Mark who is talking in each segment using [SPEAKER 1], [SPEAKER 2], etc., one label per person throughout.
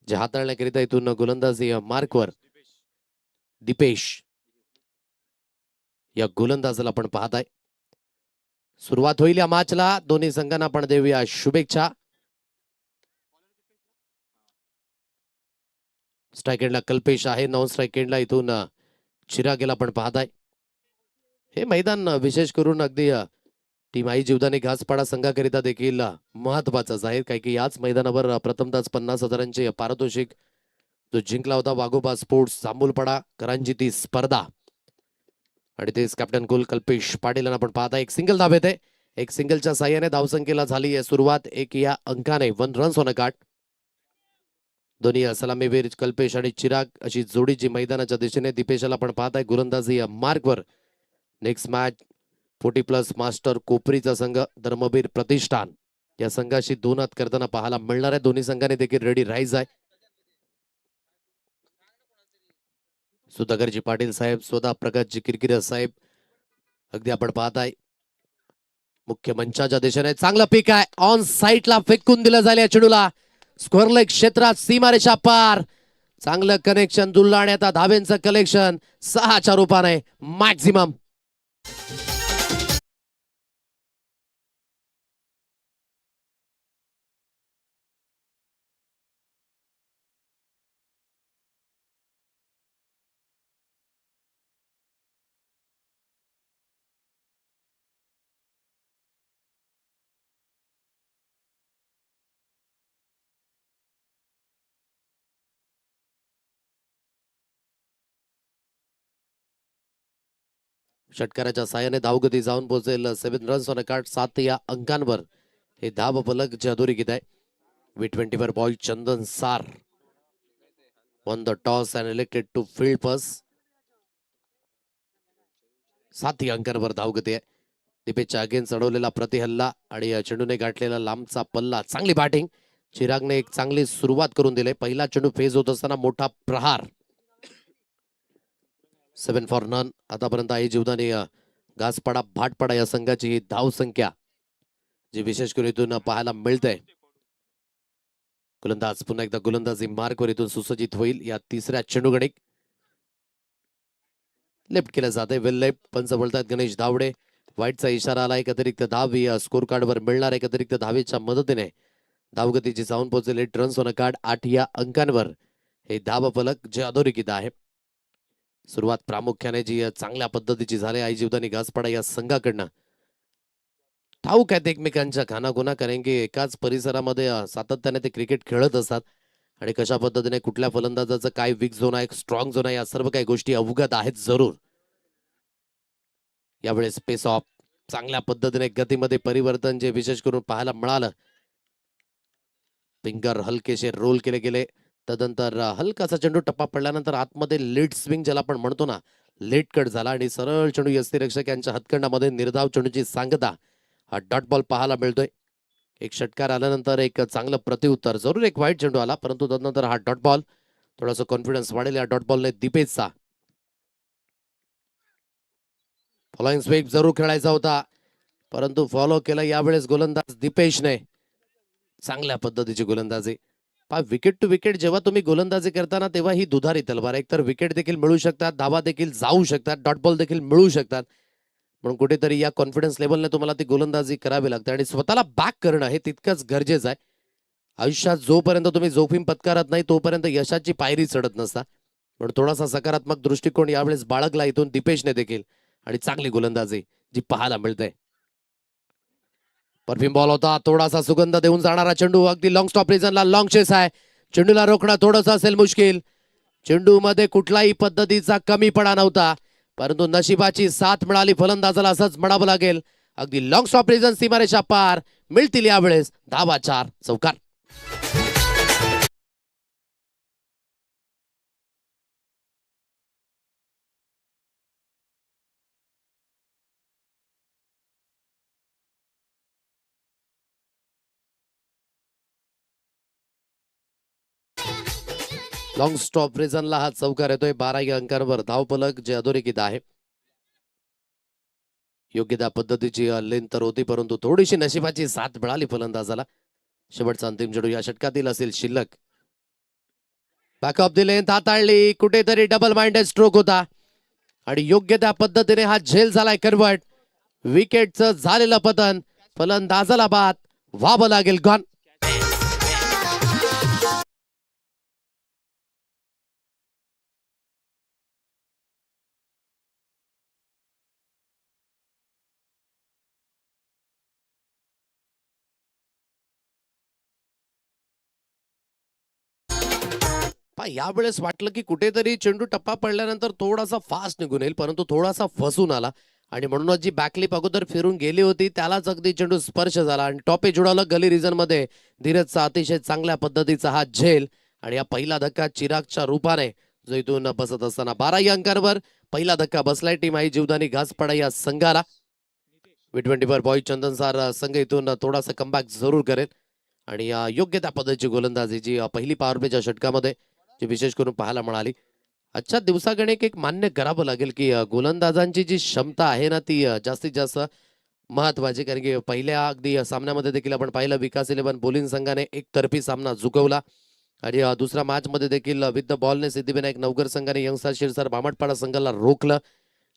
[SPEAKER 1] जे हाताळण्याकरिता इथून गोलंदाजी मार्कवर दीपेश या गोलंदाजाला आपण पाहताय. सुरुवात होईल या मॅचला. दोन्ही संघांना आपण देऊया शुभेच्छा. स्ट्राईक एंडला कल्पेश आहे. नॉन स्ट्राईक एंडला इथून चिरागेला आपण पाहताय. हे मैदान विशेष करून अगदी टीम आई जीवदानी घासपाडा संघाकरिता देखील महत्वाचंच आहे. काही की याच मैदानावर प्रथमतःच 50,000चे पारितोषिक जो जिंकला होता वाघोबा स्पोर्ट्स जांभूलपाडा करांची ती स्पर्धा. आणि तेच कॅप्टन कुल कल्पेश पाटील यांना आपण पाहता. एक सिंगल धाव येते. एक सिंगलच्या साह्याने धावसंख्येला झाली आहे सुरुवात. एक या अंकाने 1 रन्स ऑन अ कार्ड. दोन्ही सलामीवीर कल्पेश आणि चिराग अशी जोडी जी मैदानाच्या दिशेने. दीपेशाला आपण पाहताय गोलंदाजी मार्कवर. नेक्स्ट मॅच 40+ मास्टर कोपरीचा संघ धर्मवीर प्रतिष्ठान या संघाशी 2 हात करताना पाहायला मिळणार आहे. दोन्ही संघाने देखील रेडी राहायचं आहे. सुधाकरजी पाटील साहेब, स्वतः प्रकाशजी किरकिरे साहेब अगदी आपण पाहताय मुख्य मंचाच्या दिशेने. चांगलं पीक आहे. ऑन साईडला फेकून दिलं जाईल या चेंडूला. स्क्वेअर क्षेत्रात सीमारेषा पार. चांगलं कनेक्शन जुळलं आणि आता धावेंचं कलेक्शन 6च्या रूपाने मॅक्झिमम. षटकाराच्या साहाय्याने धावगती जाऊन पोहोचेल 7 रन्स ऑन अ कार्ड. 7 या अंकांवर हे धाव फलक जे अधोरेखित आहे. V20 बॉय चंदन सार won the toss and elected to field first. 7 या अंकांवर धावगती आहे. दीपेशच्या अगेन्स्ट चढवलेला प्रतिहल्ला आणि चेंडूने गाठलेला लांबचा पल्ला. चांगली बॅटिंग. चिरागने एक चांगली सुरुवात करून दिली. पहिला चेंडू फेज होत असताना मोठा प्रहार. 7 फॉर नन. आतापर्यंत आई जीवदानी घासपाडा भाटपाडा या संघाची धाव संख्या जी विशेष करून इथून पाहायला मिळते. गोलंदाज पुन्हा एकदा गोलंदाजी मार्कवर इथून सुसज्जित होईल. या तिसऱ्या चेंडू गणिक लेफ्ट केलं जाते. वेल लेफ्ट. पंच बोलतात गणेश धावडे. वाईटचा इशारा आला. एक अतिरिक्त धाव स्कोर कार्डवर मिळणार. एक अतिरिक्त धावेच्या मदतीने धावगतीची जाऊन पोहोचेल 8 रन्स ऑन अ कार्ड. 8 या अंकांवर हे धाव फलक जे अधोरेखित आहे. सुरुवात प्रामुख्याने जी चांगल्या पद्धतीची झाली आई जीवदानी घासपाडा या संघाकडनं. ठाऊक आहेत एकमेकांच्या खानाखुणा, कारण की एकाच परिसरामध्ये सातत्याने ते क्रिकेट खेळत असतात आणि कशा पद्धतीने कुठल्या फलंदाजाचं काय वीक झोन आहे, स्ट्रॉंग झोन आहे, या सर्व काही गोष्टी अवगत आहेत जरूर. यावेळेस पेस ऑफ चांगल्या पद्धतीने गतीमध्ये परिवर्तन जे विशेष करून पाहायला मिळालं. फिंगर हलकेसे रोल केले गेले. तदनंतर हलकासा चेंडू टप्पा पडल्यानंतर आतमध्ये लेट स्विंग ज्याला आपण म्हणतो ना, लेट कट झाला आणि सरळ चेंडू यष्टीरक्षक यांच्या हातखंडामध्ये निर्धाव चेंडूची सांगता. हा डॉट बॉल पाहायला मिळतोय. एक षटकार आल्यानंतर एक चांगलं प्रतिउत्तर. जरूर एक वाईट चेंडू आला, परंतु तदनंतर हा डॉट बॉल थोडासा कॉन्फिडन्स वाढेल या डॉट बॉलने दीपेशचा. फॉलोइंग स्वीप जरूर खेळायचा होता, परंतु फॉलो केला यावेळेस गोलंदाज दीपेशने. चांगल्या पद्धतीची गोलंदाजी. विकेट टू विकेट जेव्हा तुम्ही गोलंदाजी करताना तेव्हा ही दुधारी तलवार. एकतर विकेट देखील मिळू शकतात, धावा देखील जाऊ शकतात, डॉट बॉल देखील मिळू शकतात. म्हणून कुठेतरी या कॉन्फिडन्स लेवलने तुम्हाला ती गोलंदाजी करावी लागते आणि स्वतःला बॅक करणं हे तितकंच गरजेचं आहे. आयुष्यात जोपर्यंत तुम्ही जोखीम पत्करत नाही तोपर्यंत यशाची पायरी चढत नसता. पण थोडासा सकारात्मक दृष्टिकोन यावेळेस बाळगला इथून दीपेशने देखील आणि चांगली गोलंदाजी जी पाहायला मिळते. परफ्यूम बॉल होता, थोडासा सुगंध देऊन जाणारा चेंडू. अगदी लॉंग स्टॉप रिजनला लॉंग चेस आहे. चेंडूला रोखणं थोडंसं असेल मुश्किल. चेंडू मध्ये कुठलाही पद्धतीचा कमीपणा नव्हता, परंतु नशिबाची साथ मिळाली फलंदाजाला असंच म्हणावं लागेल. अगदी लॉंग स्टॉप रिजन सीमारेषा पार. मिळतील यावेळेस धावा 4 चौकार. लॉंग स्टॉप रिजनला हा चौकार येतोय. 12 अंकांवर धावफलक जे अधोरेखित आहे. योग्य त्या पद्धतीची लेन तर होती, परंतु थोडीशी नशिबाची साथ मिळाली फलंदाजाला. शेवटचा अंतिम चेंडू या षटकातील असेल शिल्लक. बॅकअप दिले, हाताळली, कुठेतरी डबल माइंडेड स्ट्रोक होता आणि योग्य त्या पद्धतीने हा झेल झालाय कन्वर्ट. विकेटचं झालेलं पतन, फलंदाजाला बाद, व्हावं लागेल गॉन. यावेळेस वाटलं की कुठेतरी चेंडू टप्पा पडल्यानंतर थोडासा फास्ट निघून येईल, परंतु थोडासा फसून आला आणि म्हणूनच जी बॅकलिप अगोदर फिरून गेली होती त्यालाच अगदी चेंडू स्पर्श झाला आणि टॉपेज उडाला गली रिजन मध्ये. धीरजचा अतिशय चांगल्या पद्धतीचा हा झेल आणि हा पहिला धक्का चिरागच्या रूपाने जो इथून बसत असताना 12 अंकांवर पहिला धक्का बसलाय टीम आई जीवदानी घासपाडा या संघाला. T20 वर बॉय चंदनसार संघ इथून थोडासा कमबॅक जरूर करेल आणि योग्य त्या पद्धतीची गोलंदाजी जी पहिली पॉवर प्लेच्या षटकामध्ये जी विशेष करून पाहायला मिळाली. आजच्या दिवसागणिक एक मान्य करावं लागेल की गोलंदाजांची जी क्षमता आहे ना ती जास्तीत जास्त महत्वाची, कारण की पहिल्या अगदी सामन्यामध्ये देखील आपण पाहिलं विकास इलेव्हन बोलिंग संघाने एकतर्फी सामना झुकवला आणि दुसऱ्या मॅच मध्ये देखील विथ द बॉलने सिद्धिविनायक नवगर संघाने यंगस्टर शिरसार भामटपाडा संघाला रोखलं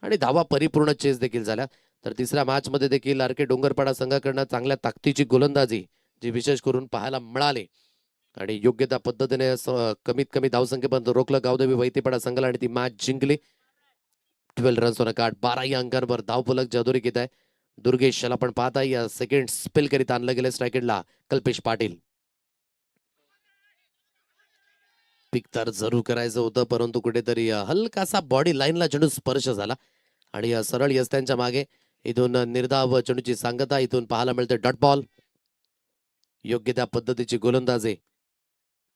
[SPEAKER 1] आणि धावा परिपूर्ण चेस देखील झाल्या. तर तिसऱ्या मॅच मध्ये देखील आर के डोंगरपाडा संघाकडनं चांगल्या ताकदीची गोलंदाजी जी विशेष करून पाहायला मिळाली आणि योग्य त्या पद्धतीने कमीत कमी धावसंख्येपर्यंत रोखलं गावदेवी वैतीपाडा संघाला आणि ती मॅच जिंकली. 12 रन्स ऑन कार्ड, 12 या अंकांवर धावफलक जादुरी घेत आहे. दुर्गेश याला पण पाहता या सेकंड स्पेल करीत आणलं गेलं स्ट्रायकेटला कल्पेश पाटील. पिक तर जरूर करायचं होतं, परंतु कुठेतरी हलकासा बॉडी लाईनला चेंडू स्पर्श झाला आणि सरळ यस्त्यांच्या मागे इथून निर्धाव चेंडूची सांगता इथून पाहायला मिळते. डॉट बॉल, योग्य त्या पद्धतीची गोलंदाजी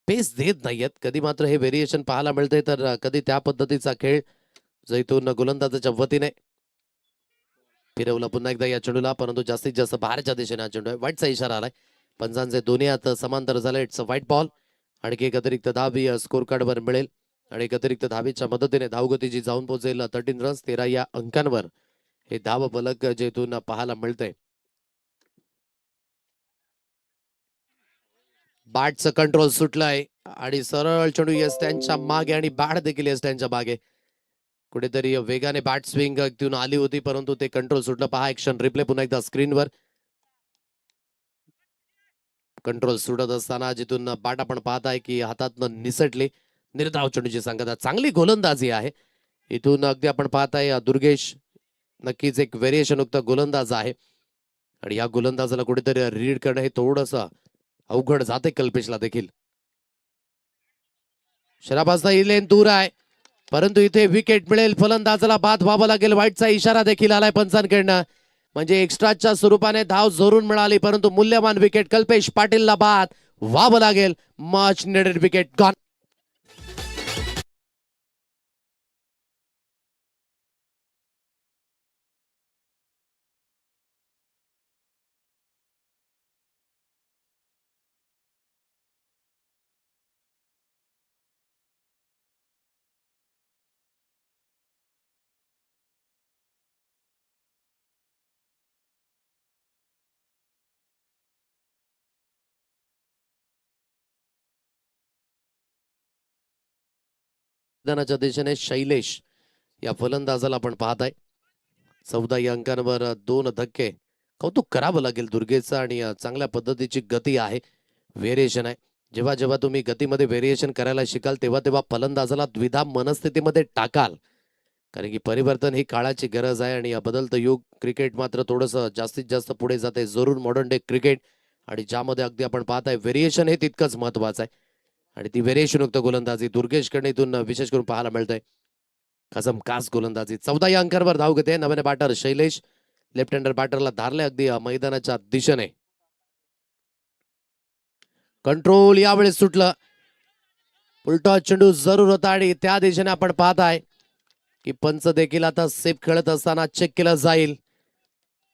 [SPEAKER 1] पेस देत नाहीयेत. कधी मात्र हे व्हेरिएशन पाहायला मिळते तर कधी त्या पद्धतीचा खेळ जो इथून गोलंदाजाच्या वतीने फिरवला पुन्हा एकदा या चेंडूला, परंतु जास्तीत जास्त बाहेरच्या दिशेने हा चेंडू आहे. वाईटचा इशारा आलाय. पंचांचे दोन्ही हात समांतर झाले. It's a white ball. आणखी एक अतिरिक्त धाव स्कोर कार्डवर मिळेल आणि एक अतिरिक्त धावेच्या मदतीने धावगती जी जाऊन पोहोचेल 13 रन्स 13 या अंकांवर हे धाव फलक जे इथून पाहायला मिळतंय. बॅटचं कंट्रोल सुटलंय आणि सरळ चेंडू यस्त्यांच्या मागे आणि बॅट देखील यस्त्यांच्या मागे. कुठेतरी वेगाने बॅट स्विंग तिथून आली होती, परंतु ते कंट्रोल सुटलं. पहा एक्शन रिप्ले पुन्हा एकदा स्क्रीनवर. कंट्रोल सुटत असताना जिथून बॅट आपण पाहताय की हातातनं निसटली. निर्धाव चेंडूची सांगता, चांगली गोलंदाजी आहे इथून. अगदी आपण पाहताय दुर्गेश नक्कीच एक व्हेरिएशन युक्त गोलंदाज आहे आणि या गोलंदाजाला कुठेतरी रीड करणं हे थोडस अवघड जाते कल्पेशला देखील. शराबाजचा इलेन दूर आहे, परंतु इथे विकेट मिळेल. फलंदाजाला बाद व्हावं लागेल. वाईटचा इशारा देखील आलाय पंचांकडनं, म्हणजे एक्स्ट्राच्या स्वरूपाने धाव जोरून मिळाली, परंतु मूल्यवान विकेट कल्पेश पाटीलला बाद व्हावं लागेल. Much needed wicket gone. मैदानाच्या दिशेने शैलेश या फलंदाजाला आपण पाहताय. 14 या अंकांवर 2 धक्के. कौतुक करावं लागेल दुर्गेचं आणि चांगल्या पद्धतीची गती आहे, व्हेरिएशन आहे. जेव्हा जेव्हा तुम्ही गतीमध्ये व्हेरिएशन करायला शिकाल तेव्हा तेव्हा फलंदाजाला द्विधा मनस्थितीमध्ये टाकाल, कारण की परिवर्तन ही काळाची गरज आहे आणि या बदलतं युग क्रिकेट मात्र थोडंसं जास्तीत जास्त पुढे जाते जरूर मॉडर्न डे क्रिकेट, आणि ज्यामध्ये अगदी आपण पाहताय व्हेरिएशन हे तितकंच महत्वाचं आहे आणि ती व्हेरिएशन युक्त गोलंदाजी दुर्गेशकडे इथून विशेष करून पाहायला मिळतंय. कसम कास गोलंदाजी. 14 या अंकांवर धाव घेते नव्याने बॅटर शैलेश. लेफ्ट हँडर बॅटरला धारले अगदी मैदानाच्या दिशेने. कंट्रोल यावेळेस सुटलं. उलटा चेंडू जरूर होता आणि त्या दिशेने आपण पाहताय की पंच देखील आता सेफ खेळत असताना चेक केलं जाईल.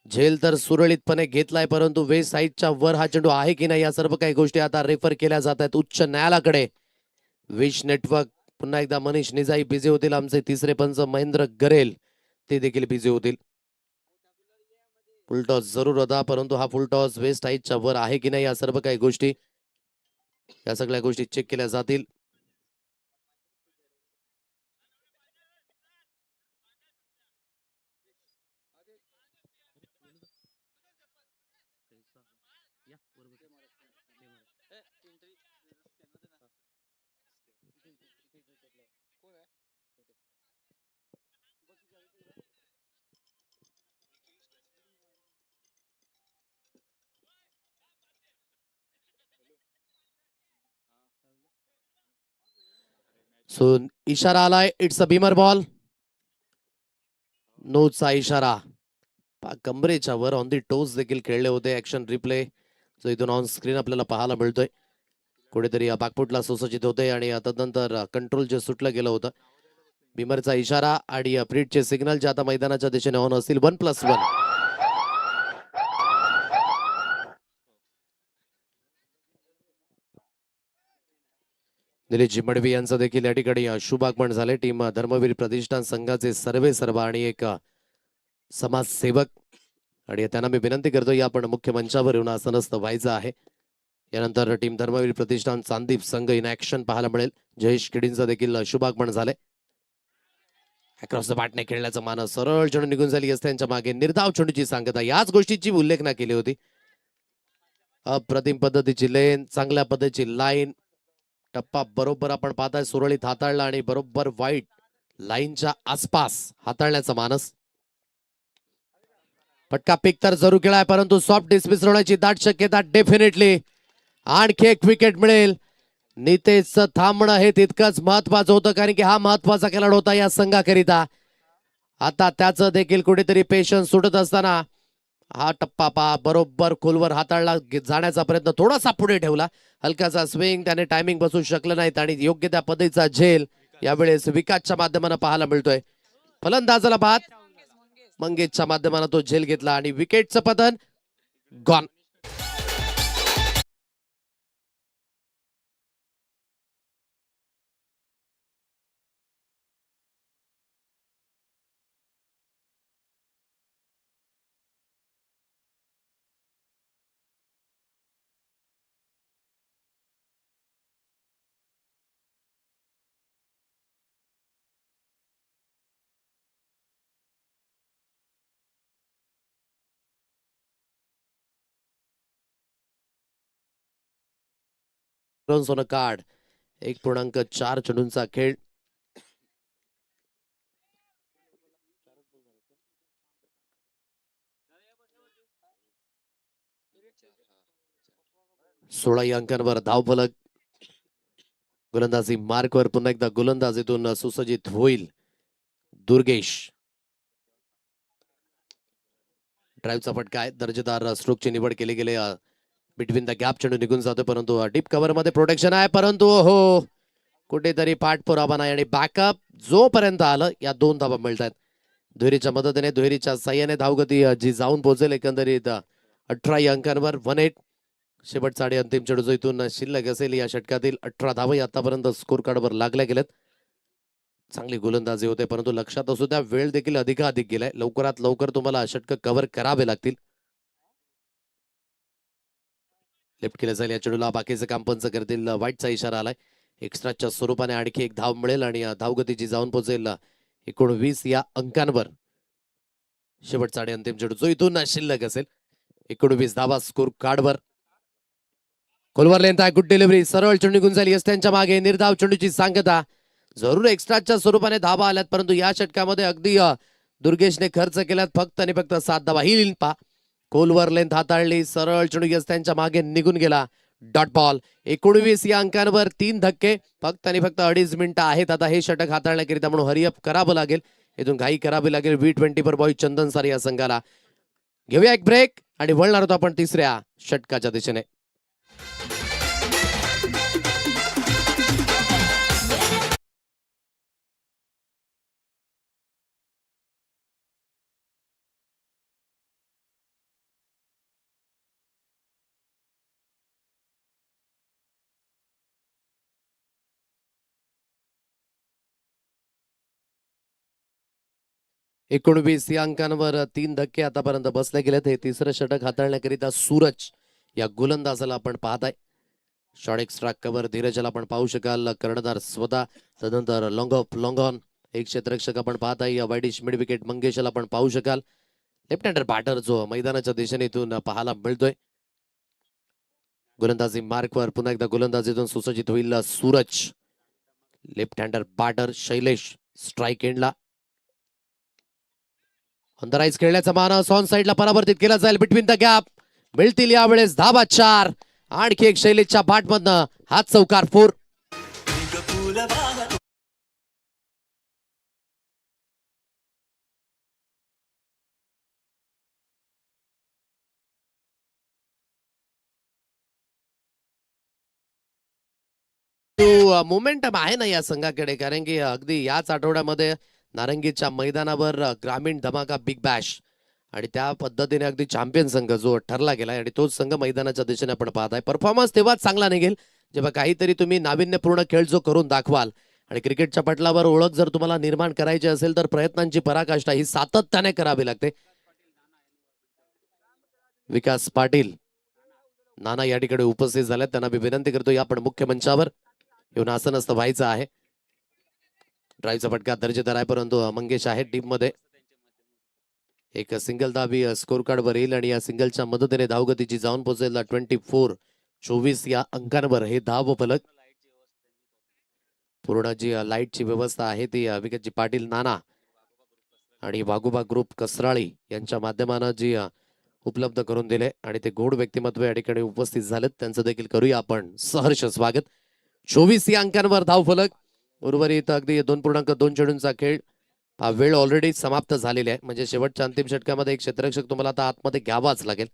[SPEAKER 1] झेल तर सुरळीतपणे घेतलाय, परंतु वेस्ट साईडच्या वर हा चेंडू आहे की नाही या सर्व काही गोष्टी आता रेफर केल्या जात आहेत उच्च न्यायालयाकडे. विश नेटवर्क पुन्हा एकदा मनीष निजाई बिझी होतील. आमचे तिसरे पंच महेंद्र गरेल ते देखील बिझी होतील. फुल टॉस जरूर होता, परंतु हा फुल टॉस वेस्ट साईडच्या वर आहे की नाही या सर्व काही गोष्टी या सगळ्या गोष्टी चेक केल्या जातील. सो इशारा आलाय, इट्स अ बीमर बॉल. नोचा इशारा. कमरेच्या वर ऑन दी टोज देखील खेळले होते. ऍक्शन रिप्ले जो इथून ऑन स्क्रीन आपल्याला पाहायला मिळतोय. कुठेतरी बागपुटला सुसज्जित होते आणि तदनंतर कंट्रोल जे सुटलं गेलं होतं. बीमरचा इशारा आणि प्रीटचे सिग्नल जे आता मैदानाच्या दिशेने ऑन असतील. 1+1. निलेश जिमडवी यांचं देखील या ठिकाणी शुभ आगमन झाले. टीम धर्मवीर प्रतिष्ठान संघाचे सर्वेसर्वा आणि एक समाजसेवक आणि त्यांना मी विनंती करतो या आपण मुख्य मंचावर येऊन आसनस्थ व्हायचं आहे. यानंतर टीम धर्मवीर प्रतिष्ठान चांदीप संघ इन ऍक्शन पाहायला मिळेल. जयेश किडींचं देखील शुभ आगमन झाले. अक्रॉस द बॅटने खेळण्याचं मानस सरळ चेंडू निघून झाली असते. त्यांच्या मागे निर्धाव चेंडूची सांगता. याच गोष्टीची उल्लेख ना केली होती. अप्रतिम पद्धतीची लेन, चांगल्या पद्धतीची लाईन, टप्पा बरोबर आपण पाहताय सुरळीत हाताळला आणि बरोबर वाईट लाईनच्या आसपास हाताळण्याचा मानस. फटका पिक तर जरूर केलाय परंतु सॉफ्ट डिस्मिस होण्याची दाट शक्यता डेफिनेटली. आणखी एक विकेट मिळेल. नितेशचं थांबणं हे तितकंच महत्वाचं होतं कारण की हा महत्वाचा खेळाडू होता या संघाकरिता. आता त्याचं देखील कुठेतरी पेशन्स सुटत असताना हा टप्पा पा बरोबर खोलवर हाताळला जाण्याचा प्रयत्न थोडासा पुढे ठेवला. हलकासा स्विंग, त्याने टायमिंग बसू शकलं नाहीत आणि योग्य त्या पद्धतीचा झेल यावेळेस विकासच्या माध्यमानं पाहायला मिळतोय. फलंदाजाला बाद, मंगेशच्या माध्यमानं तो झेल घेतला आणि विकेटचं पतन gone. Runs on a card. 1.4 चेंडूंचा खेळ. सोळा अंकांवर धावफलक. गोलंदाजी मार्कवर पुन्हा एकदा गोलंदाजीतून सुसज्जित होईल दुर्गेश. ड्राईव्हचा फटका आहे. दर्जेदार स्ट्रोकची निवड केली गेली. बिटवीन द गॅप चेंडू निघून जातो परंतु डीप कव्हर मध्ये प्रोटेक्शन आहे परंतु हो कुठेतरी पाठपुरावा नाही आणि बॅकअप जोपर्यंत आलं या 2 धावा मिळतात. दुहेरीच्या मदतीने दुहेरीच्या साह्याने धावगती जी जाऊन पोहोचेल एकंदरीत 18 अंकांवर 1-8. शेवटचा आणि अंतिम चेंडू जो इथून शिल्लक असेल या षटकातील 18 धावा आतापर्यंत स्कोर कार्डवर लागल्या गेल्यात. चांगली गोलंदाजी होते परंतु लक्षात असू द्या वेळ देखील अधिकाधिक गेलाय. लवकरात लवकर तुम्हाला षटक कव्हर करावे लागतील. लेफ्ट केलं जाईल या चेंडूला. बाकीचं काम पंच करतील. वाईटचा इशारा आलाय. एक्स्ट्राच्या स्वरूपाने आणखी एक धाव मिळेल आणि धावगतीची जाऊन पोहोचेल 19 या अंकांवर. शेवटचा आणि अंतिम चेंडू जो इथून शिल्लक असेल. 19 धावा स्कोर कार्डवर. खोलवर लेंथ आहे. Good delivery. सरळ चेंडू निघून झाली असते त्यांच्या मागे. निर्धाव चेंडूची सांगता. जरूर एक्स्ट्राच्या स्वरूपाने धावा आल्यात परंतु या षटकामध्ये अगदी दुर्गेशने खर्च केल्यात फक्त आणि फक्त 7 धावा. ही लिन पा खोलवर लेंथ हाताळली. सरळ चेंडू त्यांच्या मागे निघून गेला. Dot ball. 19 या अंकांवर 3 धक्के. फक्त आणि फक्त 2.5 मिनिटं आहेत आता हे षटक हाताळण्याकरिता म्हणून हरिअप करावं लागेल. इथून घाई करावी लागेल V20 पर बॉय चंदनसार या संघाला. घेऊया एक ब्रेक आणि वळणार होतो आपण तिसऱ्या षटकाच्या दिशेने. एकोणवीस या अंकांवर 3 धक्के आतापर्यंत बसले गेलेत. हे तिसरं षटक हाताळण्याकरिता सूरज या गोलंदाजाला आपण पाहताय. शॉर्ट एक्स्ट्रा कव्हर धीरजला आपण पाहू शकाल. कर्णधार स्वतः. तदनंतर लॉंग ऑफ लॉंग ऑन एक क्षेत्ररक्षक आपण पाहताय. वाईडिश मिड विकेट मंगेशला आपण पाहू शकाल. लेफ्ट हँडर बॅटर जो मैदानाच्या दिशेने इथून पाहायला मिळतोय. गोलंदाजी मार्कवर पुन्हा एकदा गोलंदाजीतून सुसज्जित होईल Suraj. Left hander batter Shailesh strike एंडला. अंधराईज खेळण्याचा मानस ऑन साइडला परावर्तित केला जाईल. बिटवीन द गॅप मिळतील यावेळेस धावा 4. आणखी एक शैलेशच्या बॅटमधनं हात चौकार 4. मोमेंटम आहे ना या संघाकडे, कारण की अगदी याच आठवड्यामध्ये नारंगीच्या मैदानावर ग्रामीण धमाका बिग बॅश आणि त्या पद्धतीने अगदी चॅम्पियन संघ जो ठरला गेला आणि तोच संघ मैदानाच्या दिशेने आपण पाहत आहे. परफॉर्मन्स तेव्हाच चांगला निघेल जेव्हा काहीतरी तुम्ही नाविन्यपूर्ण खेळ जो करून दाखवाल आणि क्रिकेटच्या पटलावर ओळख जर तुम्हाला निर्माण करायची असेल तर प्रयत्नांची पराकाष्ठा ही सातत्याने करावी लागते. विकास पाटील नाना या ठिकाणी उपस्थित झाले, त्यांना मी विनंती करतो या आपण मुख्य मंचावर येऊन आसनस्थ व्हायचं आहे. ड्राईव्हचा फटका दर्जेदार आहे, परंतु मंगेश आहे टीम मध्ये. एक सिंगल दाबी स्कोर कार्ड वर येईल आणि या सिंगलच्या मदतीने धावगतीची जाऊन पोहोचेल 24 या अंकांवर हे धाव फलक. पूर्ण जी लाईटची व्यवस्था आहे ती विकासजी पाटील नाना आणि वाघोबा ग्रुप कसराळी यांच्या माध्यमानं जी उपलब्ध करून दिले आणि ते गोड व्यक्तिमत्व या ठिकाणी उपस्थित झालेत, त्यांचं देखील करूया आपण सहर्ष स्वागत. 24 या अंकांवर धाव फलक. उर्वरित अगदी 2.2 चेंडूंचा खेळ. हा वेळ ऑलरेडी समाप्त झालेली आहे, म्हणजे शेवटच्या अंतिम षटकामध्ये एक क्षेत्ररक्षक तुम्हाला आता आतमध्ये घ्यावाच लागेल.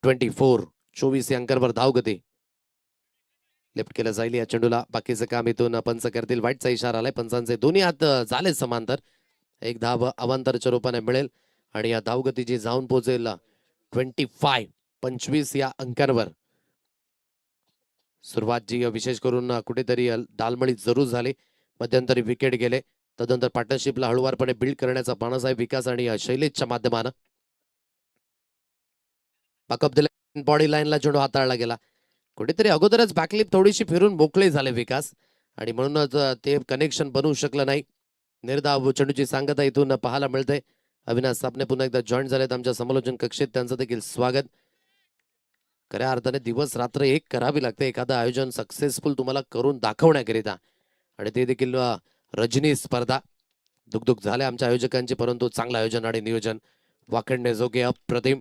[SPEAKER 1] 24 या अंकांवर धाव गती. लेफ्ट केलं जाईल या चेंडूला. बाकीचं काम इथून पंच करतील. वाईटचा इशारा आलाय, पंचांचे दोन्ही हात झाले समांतर. एक धाव अवांतरच्या रूपाने मिळेल आणि या धावगतीची जाऊन पोहोचेल 25 या अंकांवर. सुरुवात जी विशेष करून कुठेतरी डालमळी जरूर झाली, मध्यंतरी विकेट गेले, तदनंतर पार्टनरशिपला हळूवारपणे बिल्ड करण्याचा बाणासाहेब विकास आणि शैलेशच्या माध्यमानं बॅकअप दिला. बॉडी लाईनला चेंडू हाताळला गेला, कुठेतरी अगोदरच बॅकलिप थोडीशी फिरून मोकळे झाले विकास आणि म्हणूनच ते कनेक्शन बनवू शकलं नाही. निर्धाव चेंडूची सांगता इथून पाहायला मिळते. अविनाश सापणे पुन्हा एकदा जॉईन झालेत आमच्या समालोचन कक्षेत, त्यांचं देखील स्वागत. खऱ्या अर्थाने दिवस रात्र एक करावी लागते एखादं आयोजन सक्सेसफुल तुम्हाला करून दाखवण्याकरिता, आणि ते देखील रजनी स्पर्धा. दुगदुग झाले आमच्या आयोजकांचे, परंतु चांगलं आयोजन आणि नियोजन वाखडणे जोगे अप्रतिम.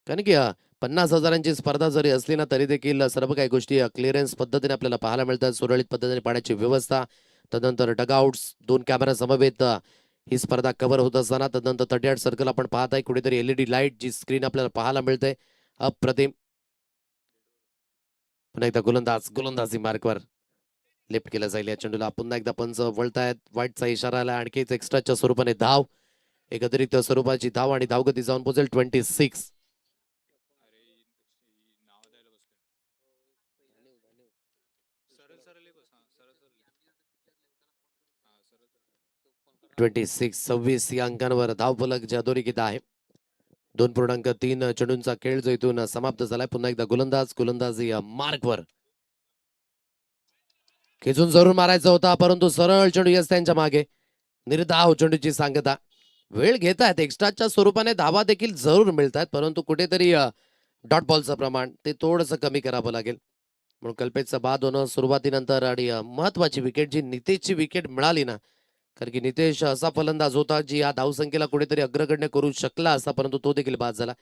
[SPEAKER 1] कारण की 50,000ची स्पर्धा जरी असली ना तरी देखील सर्व काही गोष्टी क्लिअरन्स पद्धतीने आपल्याला पाहायला मिळतात. सुरळीत पद्धतीने पाण्याची व्यवस्था, तदनंतर डगआउट्स, 2 कॅमेरा समवेत ही स्पर्धा कव्हर होत असताना, तदनंतर 38 सर्कल आपण पाहत आहे. कुठेतरी एलईडी लाईट जी स्क्रीन आपल्याला पाहायला मिळते अप्रतिम. पुन्हा एकदा गोलंदाजी मार्कवर लेफ्ट केलं जाईल या चेंडूला. पुन्हा एकदा पंच वळतायत. वाईटचा इशारा आला. आणखीच एक्स्ट्राच्या स्वरूपाने धाव, एक अतिरिक्त स्वरूपाची धाव आणि धावगती जाऊन पोहोचेल 26. या अंकांवर धाव फलक जे अधोरेखित आहे. 2.3 चेंडूंचा खेळ जो इथून समाप्त झालाय. पुन्हा एकदा गोलंदाजी मार्कवर. खेचून जरूर मारायचा होता, परंतु सरळ चेंडू यस त्यांच्या मागे. निर्धाव चेंडूची सांगता. वेळ घेत आहेत, एक्स्ट्राच्या स्वरूपाने धावा देखील जरूर मिळत आहेत, परंतु कुठेतरी डॉट बॉलचं प्रमाण ते थोडंसं कमी करावं लागेल. म्हणून कल्पेशचं बाद होणं सुरुवातीनंतर आणि महत्वाची विकेट जी नितेशची विकेट मिळाली ना, कारण की नितेश असा फलंदाज होता जी या धावसंख्येला कुठेतरी अग्रगण्य करू शकला असता, परंतु तो देखील बाद झाला.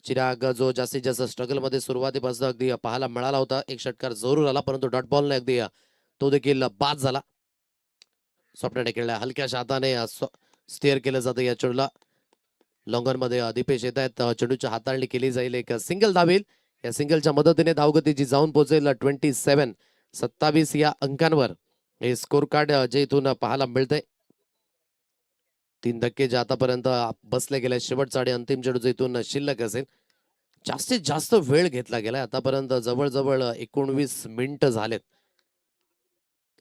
[SPEAKER 1] चिराग जो जास्तीत जास्त स्ट्रगल मध्ये सुरुवातीपासून अगदी पाहायला मिळाला होता, एक षटकार जरूर आला, परंतु डॉट बॉलने अगदी तो देखील बाद झाला. स्वप्नाने खेळला, हलक्याशा हाताने स्टेअर केलं जातं या चेंडूला. लॉंगन मध्ये दीपेश येत आहेत. चेंडूची हाताळणी केली जाईल, एक सिंगल धावेल. या सिंगलच्या मदतीने धावगतीची जाऊन पोहोचेल 27 या अंकांवर. हे स्कोर कार्ड जे इथून पाहायला मिळतंय. 3 धक्के जे आतापर्यंत बसले गेले, शेवटचा आणि अंतिम चेंडू इथून शिल्लक असेल. जास्तीत जास्त वेळ घेतला गेलाय आतापर्यंत, जवळजवळ 19 मिनिटं झालेत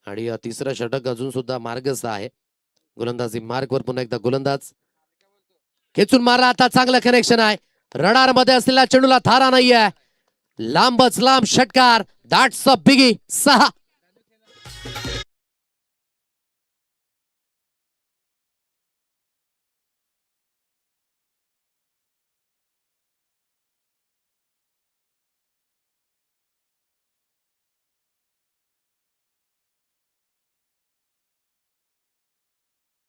[SPEAKER 1] आणि तिसरं षटक अजून सुद्धा मार्गस्थ आहे. गोलंदाजी मार्कवर पुन्हा एकदा गोलंदाज खेचून मारा. आता चांगलं कनेक्शन आहे. रडार मध्ये असलेल्या चेंडूला थारा नाहीये. लांबच लांब षटकार. That's a biggie. 6.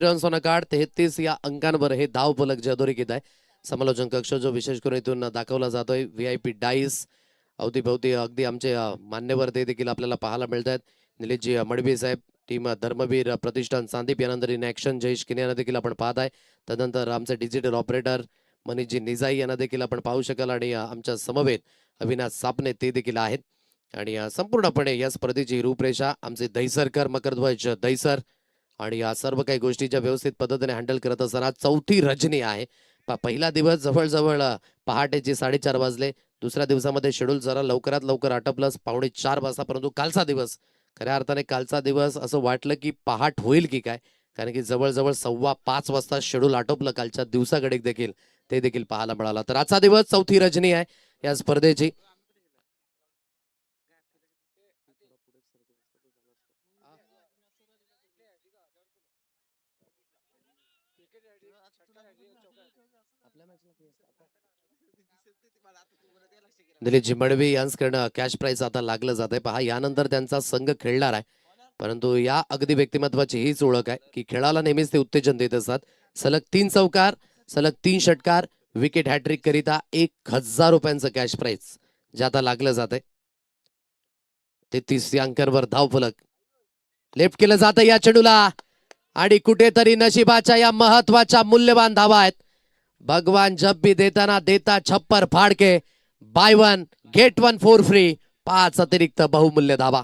[SPEAKER 1] Runs on a card. 33 या अंकांवर हे धाव फलक जे अधोरेखित आहे. समालोचन कक्ष जो विशेष करून इथून दाखवला जातोय. VIP डाईस अवतीभवती अगदी आमचे मान्यवर ते देखील आपल्याला पाहायला मिळत आहेत. निलेशजी मडवी साहेब, टीम धर्मवीर प्रतिष्ठान सांदीप, यानंतर इन ऍक्शन जयेश किने यांना देखील आपण पाहत आहे. तदनंतर आमचे डिजिटल ऑपरेटर मनीषजी निजाई यांना देखील आपण पाहू शकाल आणि आमच्या समवेत अविनाश सापणे ते देखील आहेत. आणि संपूर्णपणे या स्पर्धेची रूपरेषा आमचे दहिसरकर मकरध्वज दहिसर आणि या सर्व काही गोष्टी ज्या व्यवस्थित पद्धतीने हँडल करत असताना चौथी रजनी आहे. पहिला दिवस जवळजवळ पहाटेचे 4:30 वाजले. दुसऱ्या दिवसामध्ये शेड्यूल जरा लवकरात लवकर आटपलं 3:45 वाजता, परंतु कालचा दिवस खऱ्या अर्थाने कालचा दिवस असं वाटलं की पहाट होईल की काय, कारण की जवळजवळ 4:15 वाजता शेड्यूल आटोपलं कालच्या दिवसाकडे देखील, ते देखील पाहायला मिळालं. तर आजचा दिवस चौथी रजनी आहे या स्पर्धेची. दिलीप जिंबडवे यांच्याकडनं कॅश प्राइज आता लागलं जात आहे. पहा यानंतर त्यांचा संघ खेळणार आहे, परंतु या अगदी व्यक्तिमत्वाची हीच ओळख आहे की खेळाला नेहमीच ते उत्तेजन देत असतात. सलग 3 चौकार, सलग 3 षटकार, विकेट हॅट्रिक करिता 1000 रुपयांचं कॅश प्राइज जे आता लागलं जात आहे. 33 अंकांवर धावफलक लेफ्ट केलं जातं या चेंडूला आणि कुठेतरी नशिबाच्या या महत्वाच्या मूल्यवान धावा आहेत. भगवान जब भी देताना देता छप्पर फाडके, buy one get one for free, 5 अतिरिक्त बहुमूल्य धावा.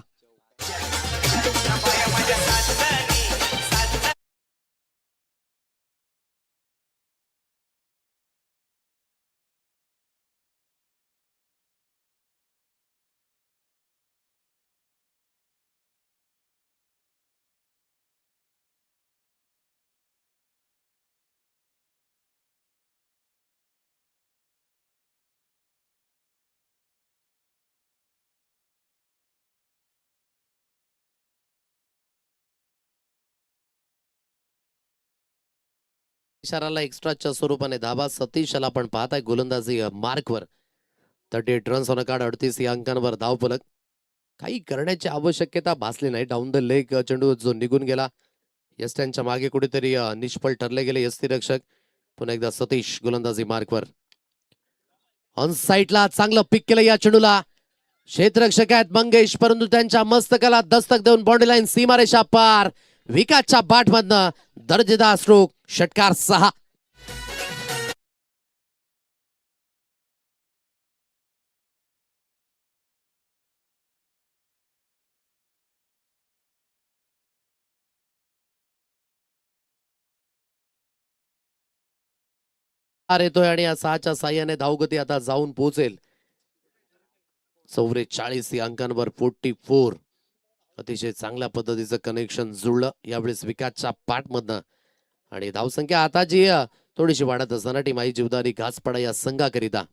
[SPEAKER 1] इशाराला एक्स्ट्राच्या स्वरूपाने धाबा. सतीशला पण पाहताय गोलंदाजी मार्कवर 38 रन्स ऑन कार्ड, 38 या अंकांवर धावफलक. काही करण्याची आवश्यकता भासली नाही. डाऊन द लेग चेंडू जो निघून गेला. यस्ट्यांच्या मागे कुठेतरी निष्फळ ठरले गेले यष्टीरक्षक. पुन्हा एकदा सतीश गोलंदाजी मार्कवर. ऑन साईडला चांगलं पिक केलं या चेंडूला. क्षेत्ररक्षक आहेत मंगेश, परंतु त्यांच्या मस्तकाला दस्तक देऊन बाउंड्री लाईन सीमारेषा पार. विकासच्या बाटमधनं दर्जेदार स्ट्रोक, षटकार 6. येतोय आणि या 6च्या साह्याने धावगती आता जाऊन पोहोचेल 44 या अंकांवर 44. अतिशय चांगल्या पद्धतीचं कनेक्शन जुळलं यावेळेस विकासच्या पाठमधनं. आणि धावसंख्या आता जी थोडीशी वाढत असताना टीम आई जीवदानी घासपाडा या संघाकरिता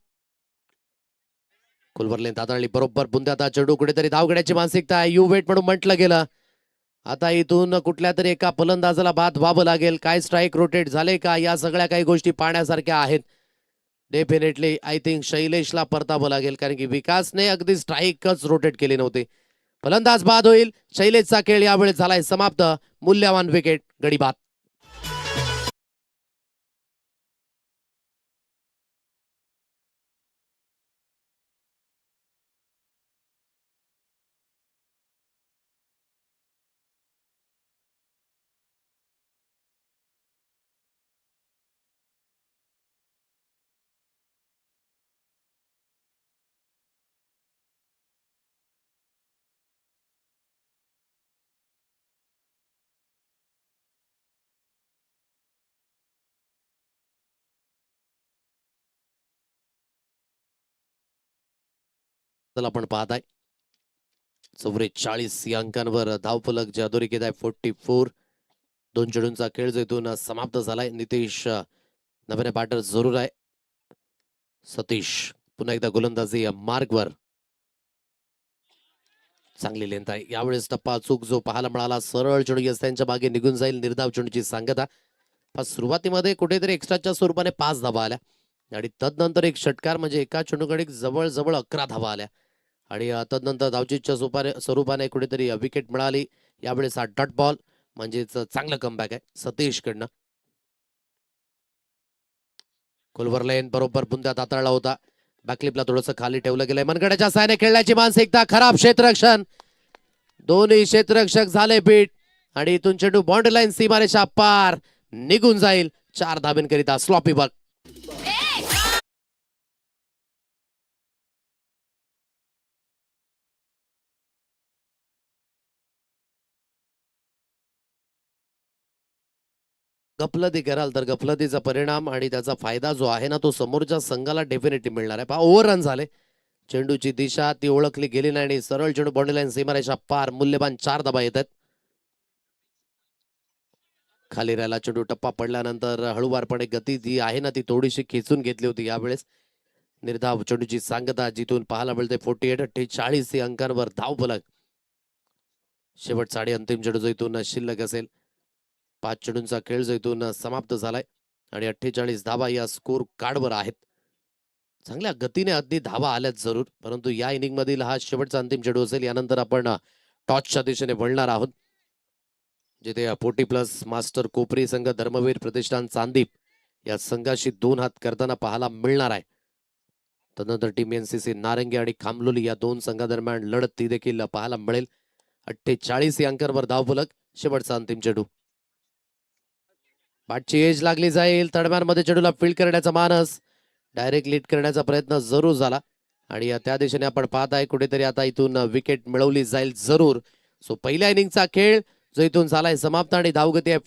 [SPEAKER 1] कुलवरले तातडली बरोबर बुंद्यात चेंडू. कुठेतरी धाव घेण्याची मानसिकता आहे. यू वेट म्हणून म्हटलं गेलं. आता इथून कुठल्या तरी एका फलंदाजाला बाद व्हावं लागेल. काय स्ट्राईक रोटेट झाले का, या सगळ्या काही गोष्टी पाहण्यासारख्या आहेत. डेफिनेटली आय थिंक शैलेशला परतावं लागेल, कारण की विकासने अगदी स्ट्राईकच रोटेट केले नव्हते. फलंदाज बाद होईल. शैलेशचा खेळ यावेळेस झालाय समाप्त. मूल्यवान विकेट गडी बाद. आपण पाहताय 44 या अंकांवर धावफलक जे अधोरेखित आहे 44. 2 चेंडूंचा खेळ जो इथून समाप्त झालाय. नितेश नव्याने बॅटर जरूर आहे. सतीश पुन्हा एकदा गोलंदाजी मार्कवर. चांगली लेंथ आहे यावेळेस. टप्पा चूक जो पाहायला मिळाला. सरळ चेंडू त्यांच्या मागे निघून जाईल. निर्धाव चेंडूची सांगता. सुरुवातीमध्ये कुठेतरी एक्स्ट्राच्या स्वरूपाने 5 धावा आल्या आणि तदनंतर एक षटकार म्हणजे एका चेंडूकडे जवळजवळ 11 धावा आल्या आणि तदनंतर धावचीच्या स्वरूपाने कुठेतरी विकेट मिळाली. यावेळेस हा डॉट बॉल म्हणजेच चांगलं कमबॅक आहे सतीश कडनं. कोलवर लेन बरोबर बुंद्यात हाताळला होता. बॅकलिपला थोडंसं खाली ठेवलं गेलंय. मनगडाच्या साहाय्याने खेळण्याची मानसिकता. खराब क्षेत्ररक्षण. दोन्ही क्षेत्ररक्षक झाले बीट आणि इथून चेंडू बाउंड्री लाईन सीमारेषा पार निघून जाईल. 4 धाब्यांकरिता स्लॉपी बॉल. गफलती कराल तर गफलतीचा परिणाम आणि त्याचा फायदा जो आहे ना तो समोरच्या संघाला डेफिनेटली मिळणार आहे. पहा ओव्हररन झाले. चेंडूची दिशा ती ओळखली गेली नाही आणि सरळ चेंडू बाउंड्री लाईन सीमारेषा पार. मूल्यवान 4 धावा येत आहेत. खाली राहिला चेंडू टप्पा पडल्यानंतर हळूवारपणे गती जी आहे ना ती थोडीशी खेचून घेतली होती यावेळेस. निर्धाव चेंडूची सांगता जिथून पाहायला मिळते 48-48 अंकांवर धावफलक. शेवटचा आणि अंतिम चेंडू जो इथून शिल्लक असेल. 5 चेंडूंचा खेळ जो इथून समाप्त झालाय आणि 48 धावा या स्कोर कार्डवर आहेत. चांगल्या गतीने अगदी धावा आल्यात जरूर, परंतु या इनिंग मधील हा शेवटचा अंतिम चेंडू असेल. यानंतर आपण टॉसच्या दिशेने वळणार आहोत, जिथे 40+ मास्टर कोपरी संघ धर्मवीर प्रतिष्ठान चांदीप या संघाशी 2 हात करताना पाहायला मिळणार आहे. तदनंतर टीम NCC नारंगी आणि खामलोली या 2 संघादरम्यान लढत ती देखील पाहायला मिळेल. 48 अंकांवर धावफलक. शेवटचा अंतिम चेंडू. बॅटची एज लागली जाईल. तडम्यांमध्ये चेंडूला फील्ड करण्याचा मानस. डायरेक्ट लीड करण्याचा प्रयत्न जरूर झाला आणि त्या दिशेने आपण पाहत आहे कुठेतरी आता इथून विकेट मिळवली जाईल जरूर. सो पहिल्या इनिंगचा खेळ जो इथून झालाय समाप्त आणि धावगती आहे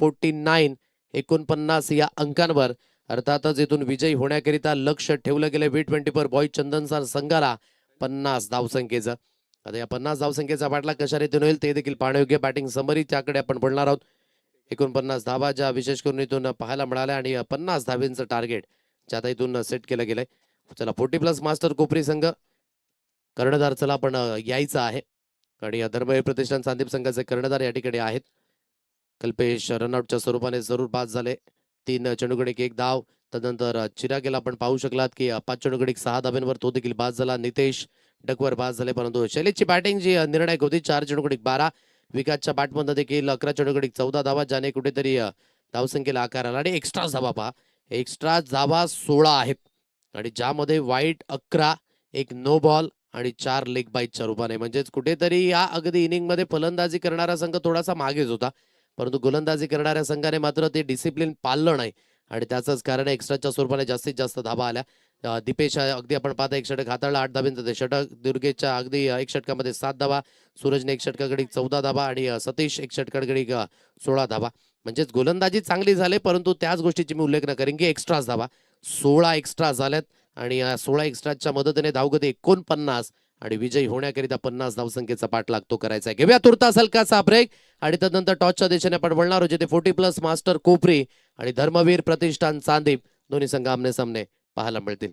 [SPEAKER 1] 49 या अंकांवर. अर्थातच इथून विजयी होण्याकरिता लक्ष ठेवलं गेलं V20 पर बॉय चंदनसर संघाला 50 धावसंख्येचं. आता या 50 धावसंख्येचा बाटला कशा रीतीने होईल ते देखील पाहण्यायोग्य. बॅटिंग समरी त्याकडे आपण बोलणार आहोत. 49 धावा ज्या विशेष करून इथून पाहायला मिळाल्या आणि 50 धाब्यांचं टार्गेट जे आता इथून सेट केलं गेलंय. चला 40+ मास्टर कोपरी संघ कर्णधार चला आपण यायचं आहे आणि धर्मवीर प्रतिष्ठान चांदीप संघाचे कर्णधार या ठिकाणी आहेत. कल्पेश रनआउटच्या स्वरूपाने जरूर बाद झाले. 3 चेंडूगडिक 1 धाव. तदनंतर चिरागेला आपण पाहू शकलात की 5 चेंडूगडिक 6 धाब्यांवर तो देखील बाद झाला. नितेश डकवर बाद झाले, परंतु शैलेशची बॅटिंग जी निर्णायक होती. 4 चेंडूगडिक 12. विकासच्या बॅटमध्ये देखील 11 चेंडूगडिक 14 धावा, ज्याने कुठेतरी धावसंख्येला आकार आला आणि एक्स्ट्रा धावा पहा. एक्स्ट्रा धावा 16 आहेत आणि ज्यामध्ये वाईट 11, एक नो बॉल आणि 4 लेग बाईटच्या रूपाने. म्हणजेच कुठेतरी या अगदी इनिंग मध्ये फलंदाजी करणारा संघ थोडासा मागेच होता, परंतु गोलंदाजी करणाऱ्या संघाने मात्र ते डिसिप्लिन पाळलं नाही आणि त्याचंच कारण एक्स्ट्राच्या स्वरूपाने जास्तीत जास्त धावा आल्या. दीपेश अगदी आपण पाहता एक षटक हाताळला, 8 धाब्यांचं ते षटक. दुर्गेशच्या अगदी एक षटकामध्ये 7 धावा. सूरजने एक षटकाकडे 14 धावा आणि सतीश एक षटकाकडे 16 धावा. म्हणजेच गोलंदाजी चांगली झाली, परंतु त्याच गोष्टीची मी उल्लेख न करेन की एक्स्ट्राच धावा 16 एक्स्ट्रा झाल्यात आणि या 16 एक्स्ट्राच्या मदतीने धावगती 49 आणि विजयी होण्याकरिता 50 धावसंख्येचा पाठलाग तो करायचा आहे. घेऊया तुर्तास हलकासा ब्रेक आणि त्यानंतर टॉसच्या दिशेने आपण वळणार आहोत, जिथे 40+ मास्टर कोपरी आणि धर्मवीर प्रतिष्ठान चांदीप दोन्ही संघ आमने सामने पाहायला मिळतील.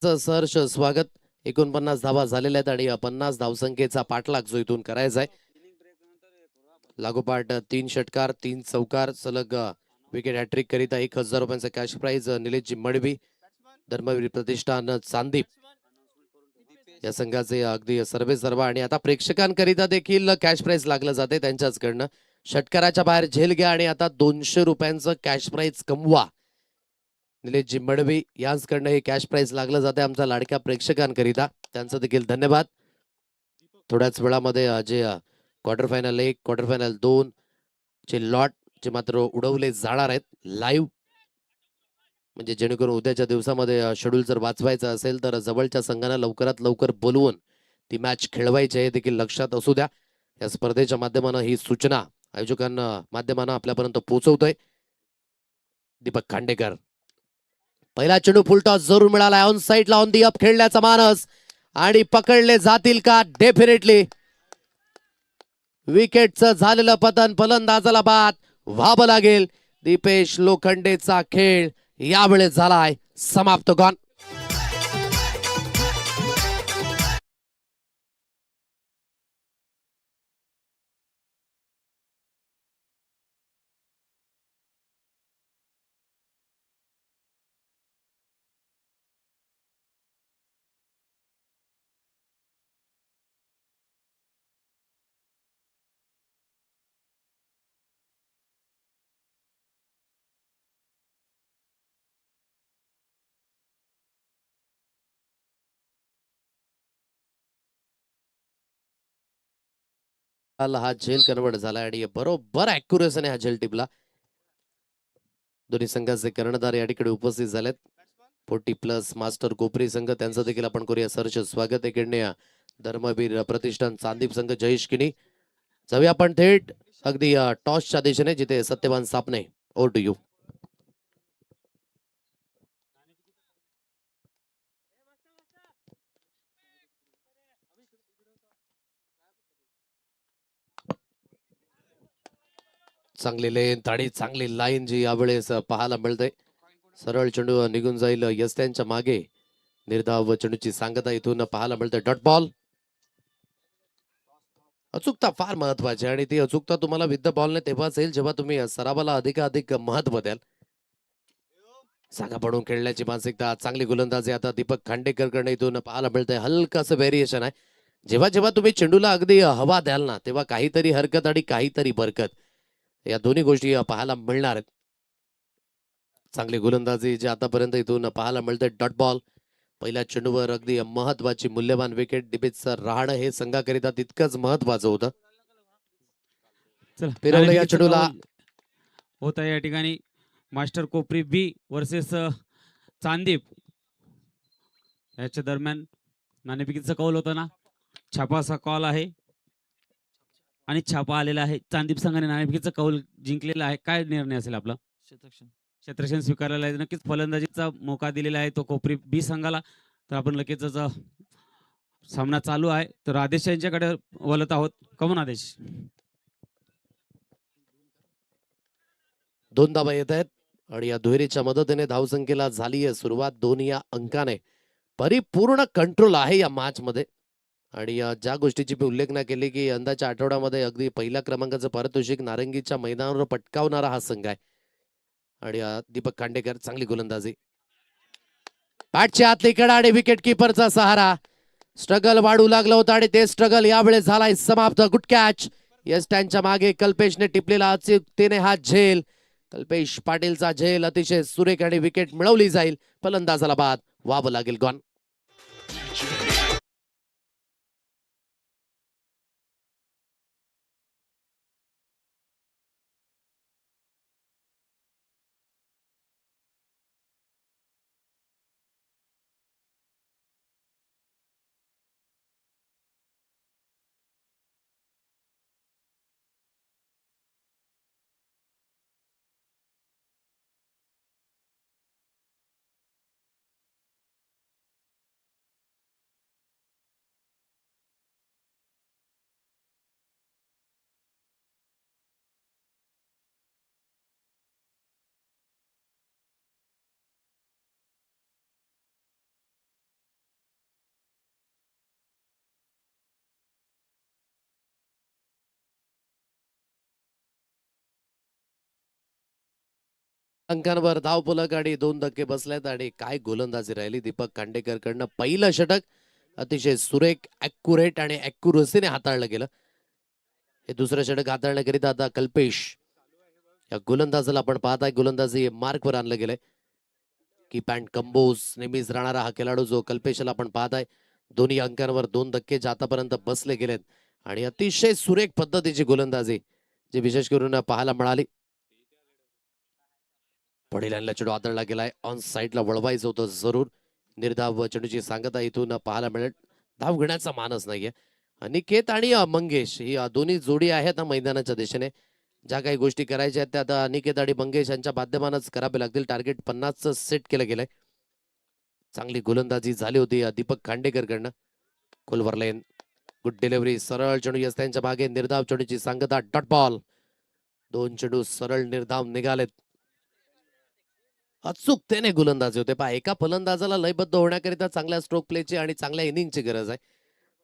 [SPEAKER 1] सहर्ष स्वागत. 49 धावा झालेल्या आहेत आणि 50 धावसंख्येचा पाठलाग जो इथून करायचा आहे. लागोपाठ 3 षटकार 3 चौकार सलग विकेट हॅट्रिक करिता 1000 रुपयांचा कॅश प्राइज निलेशजी मडवी धर्मवीर प्रतिष्ठान चांदीप या संघाचे अगदी सर्वे सर्व. आणि आता प्रेक्षकांकरिता देखील कॅश प्राइज लागलं जाते त्यांच्याचकडनं. षटकाराच्या बाहेर झेल घ्या आणि आता 200 रुपयांचं कॅश प्राइज कमवा. निलेशजी मडवी यांचकडनं हे कॅश प्राइज लागलं जाते आमच्या लाडक्या प्रेक्षकांकरिता, त्यांचं देखील धन्यवाद. थोड्याच वेळामध्ये जे क्वार्टर फायनल 1 क्वार्टर फायनल 2 चे लॉट जे मात्र उडवले जाणार आहेत लाईव्ह, म्हणजे जेणेकरून उद्याच्या दिवसामध्ये शेड्यूल जर वाचवायचं असेल तर जवळच्या संघांना लवकरात लवकर बोलवून ती मॅच खेळवायची आहे देखील लक्षात असू द्या. या स्पर्धेच्या माध्यमानं ही सूचना आयोजकांना माध्यमानं आपल्यापर्यंत पोहोचवतोय दीपक खांडेकर. पहिला चेंडू फुलटॉस जरूर मिळाला. ऑन साईडला ऑन दी अप खेळण्याचा मानस आणि पकडले जातील का? डेफिनेटली विकेटचं झालेलं पतन, फलंदाजाला बाद व्हावं लागेल. दीपेश लोखंडेचा खेळ यावेळेस झालाय समाप्त. गॉन. हा झेल कन्वर्ट झाला आणि बरोबर अॅक्युरेसीने हा झेल टिपला. दोन्ही संघाचे कर्णधार या ठिकाणी उपस्थित झालेत. 40+ मास्टर कोपरी संघ त्यांचं देखील आपण करूया सर्च स्वागत. इकडे धर्मवीर प्रतिष्ठान चांदीप संघ जयेश किनी. जाऊया आपण थेट अगदी टॉसच्या दिशेने जिथे Satyawan Sapne. Over to you. चांगली लेन आणि चांगली लाईन जी यावेळेस पाहायला मिळते. सरळ चेंडू निघून जाईल यस्त्यांच्या मागे. निर्धाव चेंडूची सांगता इथून पाहायला मिळते. Dot ball. अचूकता फार महत्वाची आणि ती अचूकता तुम्हाला विथ द बॉलने तेव्हाच येईल जेव्हा तुम्ही सरावाला अधिकाधिक महत्व द्याल. जागा पडून खेळण्याची मानसिकता. चांगली गोलंदाजी आता दीपक खांडेकर कडे इथून पाहायला मिळतंय. हलकं व्हेरिएशन आहे. जेव्हा जेव्हा तुम्ही चेंडूला अगदी हवा द्याल ना तेव्हा काहीतरी हरकत आणि काहीतरी बरकत या दोन्ही गोष्टी पाहायला मिळणार आहेत. चांगली गोलंदाजी जी आतापर्यंत इथून पाहायला मिळते. Dot ball. पहिल्या चेंडूवर अगदी महत्वाची मूल्यवान विकेट. डिबेचं राहणं हे संघाकरिता तितकंच महत्वाचं होतं. फिरवलं या चेंडूला.
[SPEAKER 2] होता या ठिकाणी मास्टर कोपरी बी वर्सेस चांदीप याच्या दरम्यान नाणेफेकीचा कौल होता ना. छापाचा कॉल आहे आणि छापा आलेला आहे. चांदीप संघाने नाणेफेकीचा कौल जिंकलेला आहे. काय निर्णय असेल आपला? क्षेत्ररक्षण स्वीकारलेला आहे. नक्कीच फलंदाजीचा मोका दिलेला आहे तो कोपरी बी संघाला. तर आपण लगेचच सामना चालू आहे तर आदेश यांच्याकडे वळत आहोत. कमन आदेश.
[SPEAKER 1] 2 धावा येत आहेत आणि या दुहेरीच्या मदतीने धावसंख्येला झाली आहे सुरुवात. 2 या अंकाने परिपूर्ण कंट्रोल आहे या मॅच मध्ये. आणि ज्या गोष्टीची मी उल्लेख नाही केली की यंदाच्या आठवड्यामध्ये अगदी पहिल्या क्रमांकाचं पारितोषिक नारंगीच्या मैदानावर पटकावणारा हा संघ आहे. आणि दीपक खांडेकर चांगली गोलंदाजी. बॅटच्या आतली कडा आणि विकेट किपरचा सहारा. स्ट्रगल वाढू लागलं होतं आणि ते स्ट्रगल यावेळेस झालाय समाप्त. Good catch. येस त्यांच्या मागे कल्पेशने टिपलेला अचूकतेने हा झेल. कल्पेश पाटीलचा झेल अतिशय सुरेख आणि विकेट मिळवली जाईल. फलंदाजाला बाद व्हावं लागेल. गॉन. अंकांवर धावफलक आणि 2 धक्के बसलेत आणि काय गोलंदाजी राहिली दीपक खांडेकरकडनं. पहिलं षटक अतिशय सुरेख, ॲक्युरेट आणि ॲक्युरसीने हाताळलं गेलं. हे दुसरं षटक हाताळण्याकरिता आता कल्पेश या गोलंदाजाला आपण पाहताय, गोलंदाजी मार्कवर आणलं गेलंय. कीप अँड कंपोज नेहमीच राहणारा हा खेळाडू जो कल्पेशला आपण पाहताय. दोन्ही अंकांवर 2 धक्के जे आतापर्यंत बसले गेलेत आणि अतिशय सुरेख पद्धतीची गोलंदाजी जी विशेष करून पाहायला मिळाली. पुढील लाईनला चेंडू हाताळला गेलाय. ऑन साईडला वळवायचं होतं जरूर. निर्धाव चेंडूची सांगता इथून पाहायला मिळेल. धाव घेण्याचा मानस नाहीये. अनिकेत आणि मंगेश ही दोन्ही जोडी आहेत मैदानाच्या दिशेने. ज्या काही गोष्टी करायच्या आहेत त्या आता अनिकेत आणि मंगेश यांच्या माध्यमानच करावे लागतील. टार्गेट 50चं सेट केलं गेलंय. चांगली गोलंदाजी झाली होती दीपक खांडेकरकडनं. खोलवर लेन, गुड डिलिव्हरी, सरळ चेंडू यस्त्यांच्या मागे. निर्धाव चेंडूची सांगता, डॉट बॉल. 2 चेंडू सरळ निर्धाव निघालेत. अचूकतेने गोलंदाजी होते. पहा, एका फलंदाजाला लयबद्ध होण्याकरिता चांगल्या स्ट्रोक प्लेची आणि चांगल्या इनिंगची गरज आहे.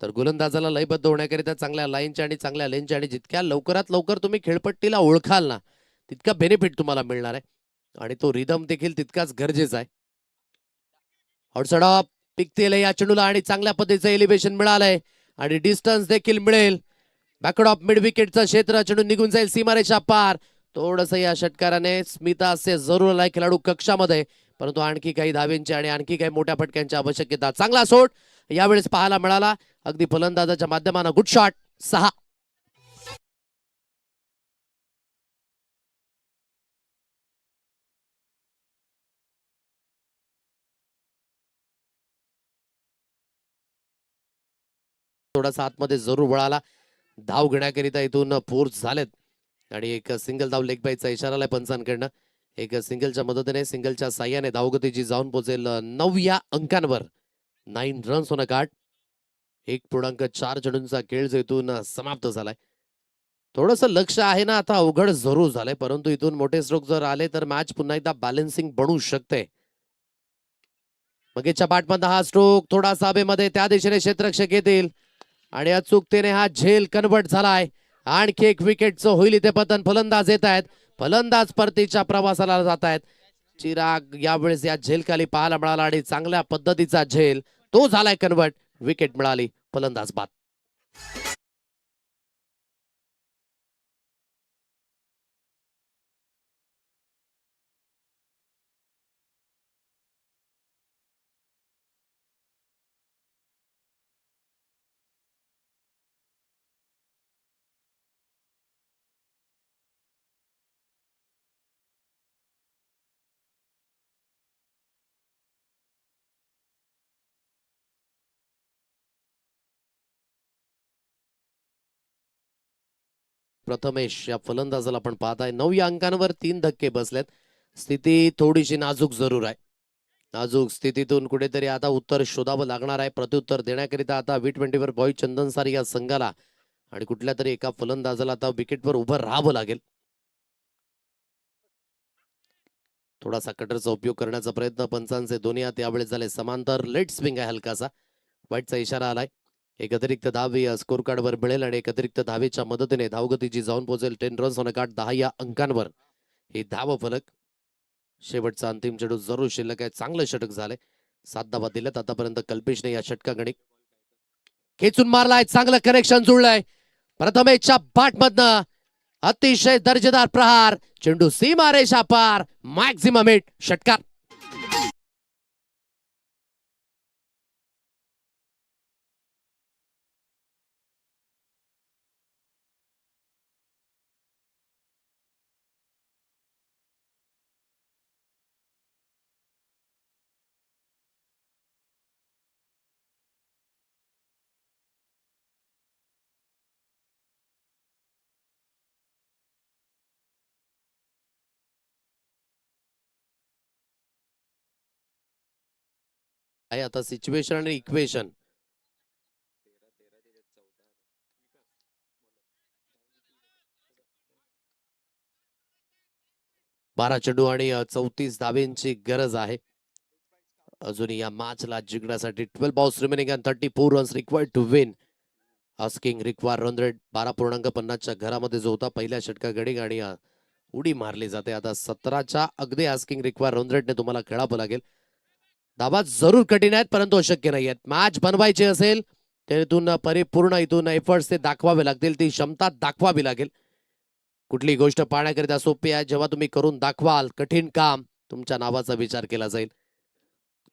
[SPEAKER 1] तर गोलंदाजाला लयबद्ध होण्याकरिता चांगल्या लाईनची आणि चांगल्या लेनची आणि जितक्या लवकरात लवकर तुम्ही खेळपट्टीला ओळखाल ना तितका बेनिफिट तुम्हाला मिळणार आहे. आणि तो रिदम देखील तितकाच गरजेचा आहे. आउटसाइड ऑफ पिकतेल या चेंडूला आणि चांगल्या पद्धतीचं एलिव्हेशन मिळालंय आणि डिस्टन्स देखील मिळेल. बॅकवर्ड ऑफ मिड विकेटचं क्षेत्र, चेंडू निघून जाईल सीमारेषा पार. थोडस या षटकाराने स्मिता असे जरूर आलाय खेळाडू कक्षामध्ये, परंतु आणखी काही धावेंची आणि आणखी काही मोठ्या फटक्यांची आवश्यकता. चांगला सोड यावेळेस पाहायला मिळाला अगदी फलंदाजाच्या माध्यमानं. Good shot, 6. थोडासा आतमध्ये जरूर वळाला. धाव घेण्याकरिता इथून फोर्स झालेत आणि एक सिंगल धाव लेग बाईचा इशारा आलाय पंचांकडनं. एक सिंगलच्या मदतीने, सिंगलच्या साह्याने धावगतीची जाऊन पोहोचेल 9 या अंकांवर. 9 रन्स होणं गाठ. 1.4 चेंडूंचा खेळ जो इथून समाप्त झालाय. थोडस लक्ष आहे ना आता अवघड जरूर झालंय, परंतु इथून मोठे स्ट्रोक जर आले तर मॅच पुन्हा एकदा बॅलन्सिंग बनू शकते. मगेच्या पाठमधला हा स्ट्रोक थोडासा हवेमध्ये, त्या दिशेने क्षेत्ररक्षक येतील आणि अचूकतेने हा झेल कन्वर्ट झालाय. आणखी एक विकेटचं होईल इथे पतन. फलंदाज येत आहेत, फलंदाज परतीच्या प्रवासाला जात आहेत. चिराग यावेळेस या झेल खाली पाहायला मिळाला आणि चांगल्या पद्धतीचा झेल तो झालाय कन्वर्ट. विकेट मिळाली, फलंदाज बाद. प्रथमेश या फलंदाजाला आपण पाहताय. 9 या अंकांवर 3 धक्के बसलेत. स्थिती थोडीशी नाजूक जरूर आहे. नाजूक स्थितीतून कुठेतरी आता उत्तर शोधावं लागणार आहे. प्रत्युत्तर देण्याकरिता आता V20 वर बॉय चंदनसारी या संघाला आणि कुठल्या तरी एका फलंदाजाला आता विकेटवर उभं राहावं लागेल. थोडासा कटरचा उपयोग करण्याचा प्रयत्न पंचांचे दोन्ही हात यावेळेस झाले समांतर. लेट स्विंग आहे हलकासा. वाईटचा इशारा आलाय. एक अतिरिक्त धाव स्कोर कार्डवर मिळेल आणि एक अतिरिक्त धावेच्या मदतीने धावगतीची जाऊन पोहोचेल 10 रन्स होणं गाठ 10 या अंकांवर. हे धाव फलक. शेवटचा अंतिम चेंडू जरूर शिल्लक आहे. चांगलं षटक झालंय. 7 धावा दिल्यात आतापर्यंत कल्पेशने या षटकाकडे. खेचून मारलाय, चांगलं कनेक्शन जुळलंय. प्रथमेशच्या बॅटमधनं अतिशय दर्जेदार प्रहार. चेंडू सीमारेषा पार. मॅक्झिमम हिट, षटकार. आहे आता सिच्युएशन आणि इक्वेशन. बारा चेंडू आणि 34 धावेंची गरज आहे अजून या मॅचला जिंकण्यासाठी. 12 balls remaining and 34 runs required to win. Asking require run rate 12.50च्या घरामध्ये जो होता पहिल्या षटकाकडे आणि उडी मारली जाते. आता 17च्या अगदी आस्किंग रिक्वायर रन रेटने तुम्हाला खेळावं लागेल. धाबा जरूर कठीण आहेत परंतु अशक्य नाही आहेत. मॅच बनवायची असेल तर इथून परिपूर्ण इथून एफर्ट्स ते दाखवावे लागतील. ती क्षमता दाखवावी लागेल. कुठली गोष्ट पाहण्याकरिता सोपी आहे. जेव्हा तुम्ही करून दाखवाल कठीण काम तुमच्या नावाचा विचार केला जाईल.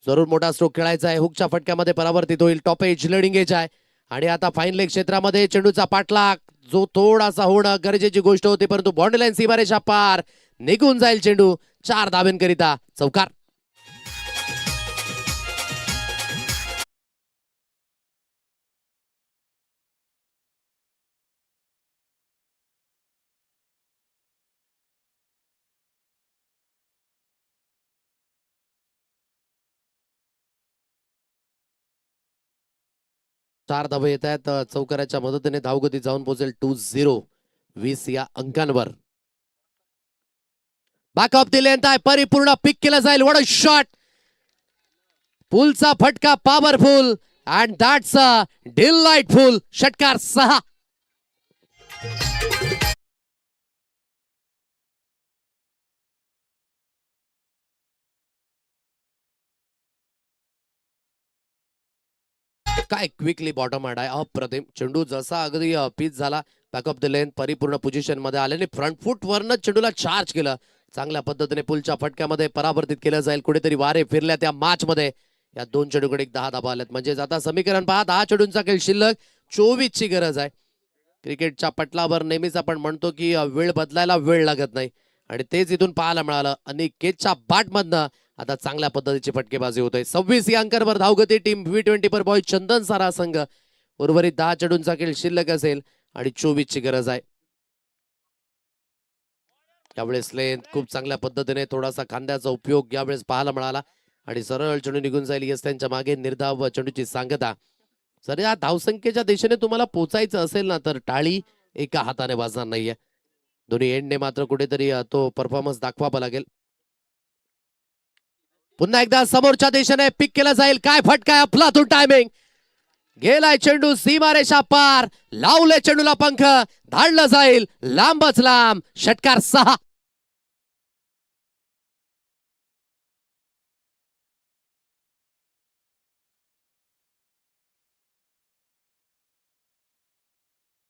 [SPEAKER 1] जरूर मोठा स्ट्रोक खेळायचा आहे. हुकच्या फटक्यामध्ये परावर्तित होईल. टॉप एज लीडिंग एज आहे आणि आता फाईन लेग क्षेत्रामध्ये चेंडूचा पाठलाग जो थोडासा होणं गरजेची गोष्ट होती परंतु बाउंड्री लाईन सीमारेषा पार निघून जाईल चेंडू. 4 धाब्यांकरिता चौकार. चार धावे येत आहेत. चौकाराच्या मदतीने धावगती जाऊन पोहोचेल 2-0 20 या अंकांवर. बॅकअप दिले परिपूर्ण पिक केलं जाईल. What a shot. पुलचा फटका powerful and that's a delightful. षटकार 6. काय क्विकली बॉटम आड आहे. अप्रतिम चेंडू जसा अगदी पिच झाला. बॅकअप द लेन परिपूर्ण पोझिशन मध्ये आल्याने फ्रंट फूट वरनं चेंडूला चार्ज केलं. चांगल्या पद्धतीने पुलच्या फटक्यामध्ये परावर्तित केलं जाईल. कुठेतरी वारे फिरल्या त्या मॅच मध्ये. या दोन चेंडूकडे 10 धाबा आल्यात म्हणजे आता समीकरण पहा 10 चेंडूंचा खेळ शिल्लक. 24 ची गरज आहे. क्रिकेटच्या पटलावर नेहमीच आपण म्हणतो की वेळ बदलायला वेळ लागत नाही आणि तेच इथून पाहायला मिळालं. अनिकेतच्या बॅटमधनं आता चांगल्या पद्धतीची फटकेबाजी होते. 26 या अंकांवर धावगती. टीम V20 पर बॉय चंदन सारा संघ. उर्वरित 10 चेंडूंचा खेळ शिल्लक असेल आणि 24 ची गरज आहे. यावेळेस लेंथ खूप चांगल्या पद्धतीने थोडासा खांद्याचा उपयोग यावेळेस पाहायला मिळाला आणि सरळ चेंडू निघून जाईल. यस त्यांच्या मागे निर्धाव चेंडूची सांगता. जर या धावसंख्येच्या दिशेने तुम्हाला पोचायचं असेल ना तर टाळी एका हाताने वाजणार नाहीये. दोन्ही एंडने मात्र कुठेतरी तो परफॉर्मन्स दाखवावा लागेल. पुन्हा एकदा समोरच्या दिशेने पिक केलं जाईल. काय फटका आहे. अफलातून टायमिंग. गेलाय चेंडू सीमारेषा पार. लावले चेंडूला पंख. धाडलं जाईल लांबच लांब. षटकार 6.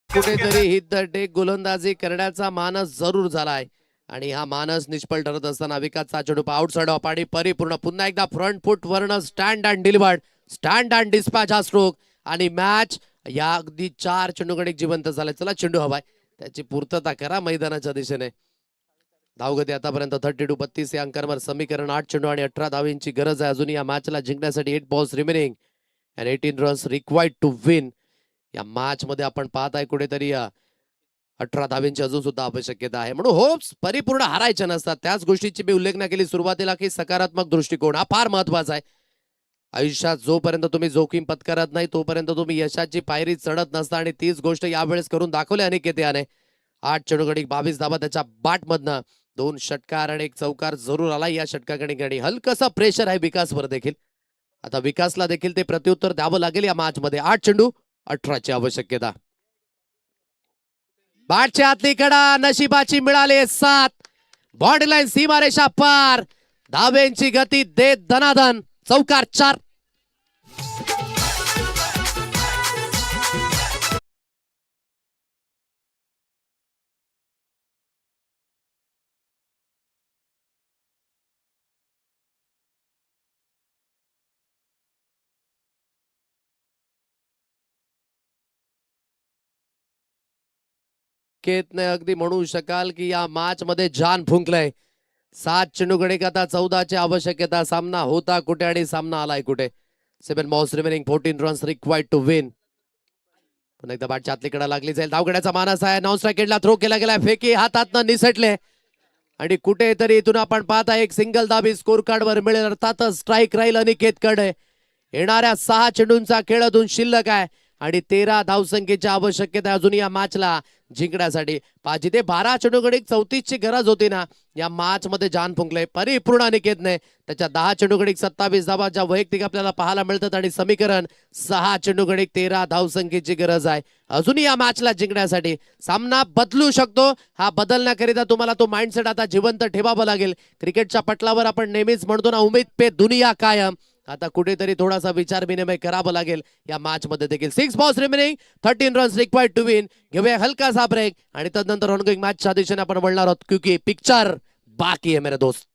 [SPEAKER 1] कुठेतरी हिट द टेक गोलंदाजी करण्याचा मानस जरूर झालाय आणि हा मानस निष्फळ ठरत असताना विकासचा चेंडू आउटसाइड ऑफ आणि परिपूर्ण पुन्हा एकदा फ्रंट फूट वरनं stand and delivered. Stand and dispatch हा स्ट्रोक आणि मॅच या अगदी 4 चेंडूकडे जिवंत झालाय. चला चेंडू हवाय त्याची पूर्तता करा मैदानाच्या दिशेने. धावगती आतापर्यंत 32 या अंकांवर. समीकरण 8 चेंडू आणि 18 धावेंची गरज आहे अजून या मॅचला जिंकण्यासाठी. 8 balls remaining and 18 runs required to win. या मॅच मध्ये आपण पाहत आहे कुठेतरी 18 धावेंची अजून सुद्धा आवश्यकता आहे. म्हणून होप्स परिपूर्ण हारायच्या नसतात. त्याच गोष्टीची मी उल्लेख केली सुरुवातीला की सकारात्मक दृष्टिकोन हा फार महत्वाचा आहे. आयुष्यात जोपर्यंत तुम्ही जोखीम पत्करत नाही तोपर्यंत तुम्ही यशाची पायरी चढत नसता आणि तीच गोष्ट यावेळेस करून दाखवली अनिकेत याने. 8 चेंडूगडी 22 धाबा त्याच्या बॅटमधनं. 2 षटकार आणि 1 चौकार जरूर आला या षटकाकडे. हलकसा प्रेशर आहे विकासवर देखील. आता विकासला देखील ते प्रत्युत्तर द्यावं लागेल या मॅच मध्ये. 8 चेंडू 18 ची आवश्यकता. बॅटच्या आतली कडा नशिबाची मिळाली 7. बॉडी लाईन सीमारेषा पार. धावेंची गती देत दनादन. चौकार 4. केतने अगदी म्हणू शकाल की या मॅच मध्ये जान फुंकलंय. 7 चेंडूकडे आता 14 ची आवश्यकता. सामना होता कुठे आणि सामना आलाय कुठे. 7 balls remaining 14 runs required to win. पुन्हा एकदा बॅटच्या आतली कडा लागली जाईल. धावगड्याचा मानस आहे. नॉन स्ट्राइक एंडला थ्रो केला गेला. फेकी हातातनं निसटले आणि कुठेतरी इथून आपण पाहता एक सिंगल दाबी स्कोर कार्ड वर मिळेल. अर्थातच स्ट्राईक राहील अनिकेतकडे. येणाऱ्या 6 चेंडूंचा खेळ अजून शिल्लक आहे आणि 13 धावसंख्येची आवश्यकता अजून या मॅचला. जिंकण्यासाठी. जिथे 12 चेंडूगडी 34 ची गरज होती ना, या मॅच मध्ये जान फुंकले परिपूर्ण अनिकेतने. त्याच्या 10 चेंडूगडी 27 धावा ज्या वैयक्तिक आपल्याला पाहायला मिळतात आणि समीकरण 6 चेंडूगडी 13 धावसंख्येची गरज आहे अजूनही या मॅचला जिंकण्यासाठी. सामना बदलू शकतो, हा बदलण्याकरिता तुम्हाला तो माइंडसेट आता जिवंत ठेवावा लागेल. क्रिकेटच्या पटलावर आपण नेहमीच म्हणतो ना, उमेद पे दुनिया कायम. आता कुठेतरी थोडासा विचार विनिमय करावा लागेल या मॅच मध्ये देखील. 6 balls remaining, 13 runs required to win. घेऊया हलकासा ब्रेक आणि तदनंतर ऑनगोइंग मॅचच्या दिशेने आपण वळणार आहोत, क्योंकि पिक्चर बाकी है मेरे दोस्त.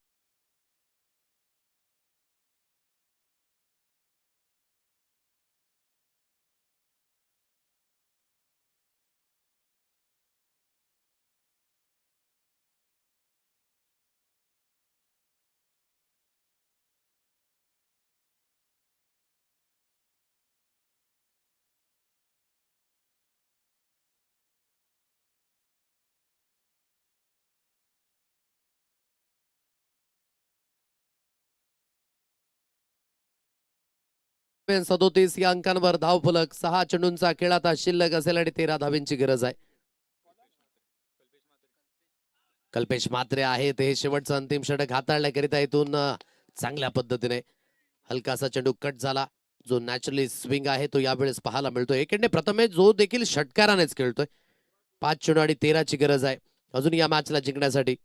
[SPEAKER 1] पण 37 या अंकांवर धावफलक. 6 चेंडूंचा खेळ आता शिल्लक असेल आणि 13 धावींची गरज आहे. कल्पेश म्हात्रे आहेत, हे शेवटचं अंतिम षटक हाताळण्याकरिता इथून चांगल्या पद्धतीने. हलकासा चेंडू कट झाला. जो नॅचरली स्विंग आहे तो यावेळेस पाहायला मिळतोय. एकेंडे प्रथमेश जो देखील षटकारानेच खेळतोय. 5 चेंडू आणि 13 ची गरज आहे अजून या मॅचला जिंकण्यासाठी.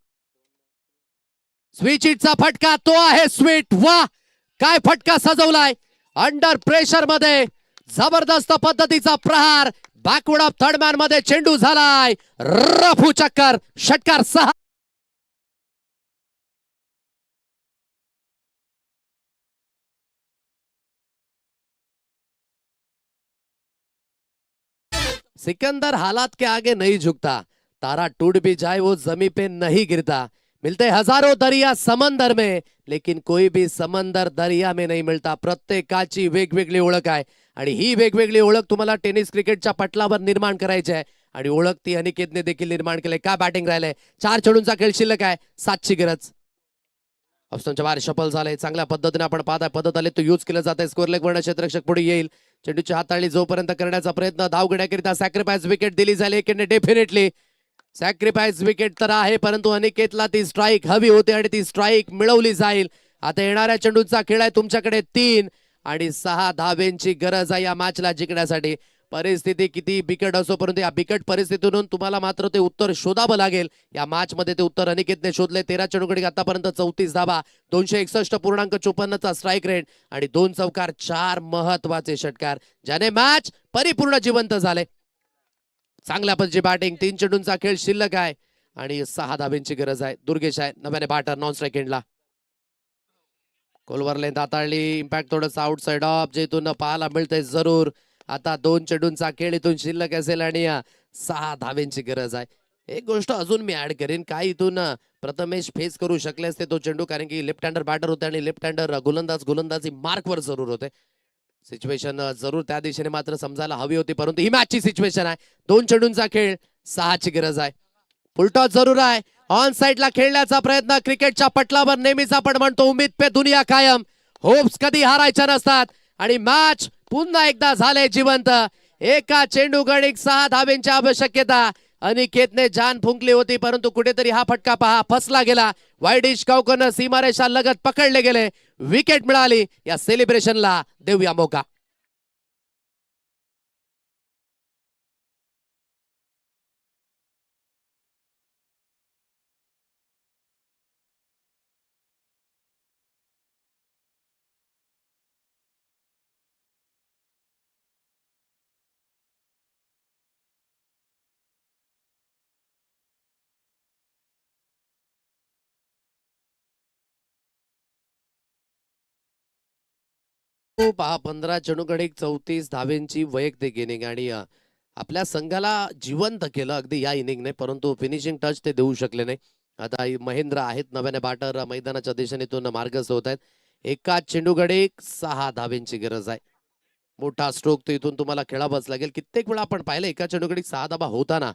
[SPEAKER 1] स्विच हिटचा फटका, तो आहे स्वीट. वा, काय फटका सजवलाय अंडर प्रेशर मध्ये. जबरदस्त पद्धतीचा प्रहार. बॅकवर्ड ऑफ थर्ड मॅन मध्ये चेंडू झालाय रफू चक्कर. षटकार 6. सिकंदर हालात के आगे नहीं झुकता, तारा टूट भी जाए वो जमी पे नहीं गिरता. मिलते हजारों दरिया समंदर में, लेकिन कोई भी समंदर दरिया में नहीं मिळता. प्रत्येकाची वेगवेगळी ओळख आहे आणि ही वेगवेगळी ओळख तुम्हाला टेनिस क्रिकेटच्या पटलावर निर्माण करायची आहे आणि ओळख ती अनिकेतने देखील निर्माण केली. काय बॅटिंग राहिलंय. 4 चेंडूंचा खेळ शिल्लक आहे. 7 ची गरज. ऑप्शनच्या बाहेर शफल झाले. चांगल्या पद्धतीने आपण पाहताय पद्धत आले तो यूज केलं जात आहे. स्कोर लेग वर्ण क्षेत्ररक्षक पुढे येईल. चेंडूची हाताळी जोपर्यंत करण्याचा प्रयत्न. धाव घेण्याकरिता सॅक्रिफाईस विकेट दिली जाईल एकेने. डेफिनेटली सॅक्रिफाईस विकेट तर आहे, परंतु अनिकेतला ती स्ट्राईक हवी होती आणि ती स्ट्राईक मिळवली जाईल. आता येणाऱ्या चेंडूचा खेळ आहे तुमच्याकडे. 3 आणि 6 धावेंची गरज आहे या मॅचला जिंकण्यासाठी. परिस्थिती किती बिकट असो, परंतु या बिकट परिस्थितीतून तुम्हाला मात्र ते उत्तर शोधावं लागेल. या मॅच मध्ये ते उत्तर अनिकेतने शोधले. 13 चेंडूगडी आतापर्यंत 34 धावा, 261.54 चा स्ट्राईक रेट आणि 2 चौकार, 4 महत्वाचे षटकार, ज्याने मॅच परिपूर्ण जिवंत झाले. चांगल्या पद्धतीची बॅटिंग. 3 चेंडूंचा खेळ शिल्लक आहे आणि 6 धावेंची गरज आहे. दुर्गेश आहे नव्याने बॅटर नॉन स्ट्राईक एंडला. कोलवर लेंथ हाताळली. इम्पॅक्ट थोडंसं आउटसाइड ऑफ जे इथून पाहायला मिळतंय जरूर. आता 2 चेंडूंचा खेळ इथून शिल्लक असेल आणि 6 धावेंची गरज आहे. एक गोष्ट अजून मी ऍड करेन, काय इथून प्रथमेश फेस करू शकले असते तो चेंडू, कारण की लेफ्ट हँडर बॅटर होते आणि लेफ्ट हँडर गोलंदाजी मार्कवर जरूर होते. सिच्युएशन जरूर त्या दिशेने मात्र समजायला हवी होती, परंतु ही मॅचची सिच्युएशन आहे. 2 चेंडूंचा खेळ, 6 ची गरज आहे. फुलटॉस जरूर आहे. ऑन साइडला खेळण्याचा प्रयत्न. क्रिकेटच्या पटलावर नेहमीच आपण म्हणतो उम्मीद पे दुनिया कायम. होप्स कधी हारायच्या नसतात आणि मॅच पुन्हा एकदा झाले जिवंत. एका चेंडू गणिक 6 धावेंची आवश्यकता. अनिकेतने जान फुंकली होती, परंतु कुठेतरी हा फटका पहा फसला गेला. वाईडिश काउकन सीमारेषा लगत पकडले गेले. विकेट मिळाली. या सेलिब्रेशनला देऊया मौका. पहा 15 चेंडूगडी 34 धावेंची वैयक्तिक इनिंग आणि आपल्या संघाला जिवंत केलं अगदी या इनिंगने, परंतु फिनिशिंग टच ते देऊ शकले नाही. आता महेंद्र आहेत नव्याने बॅटर मैदानाच्या दिशेनेतून मार्गस्थ होत आहेत. एका चेंडूगडी 6 धावेंची गरज आहे. मोठा स्ट्रोक तो इथून तुम्हाला खेळावाच लागेल. कित्येक वेळा आपण पाहिलं एका चेंडूगडी 6 धावा होताना,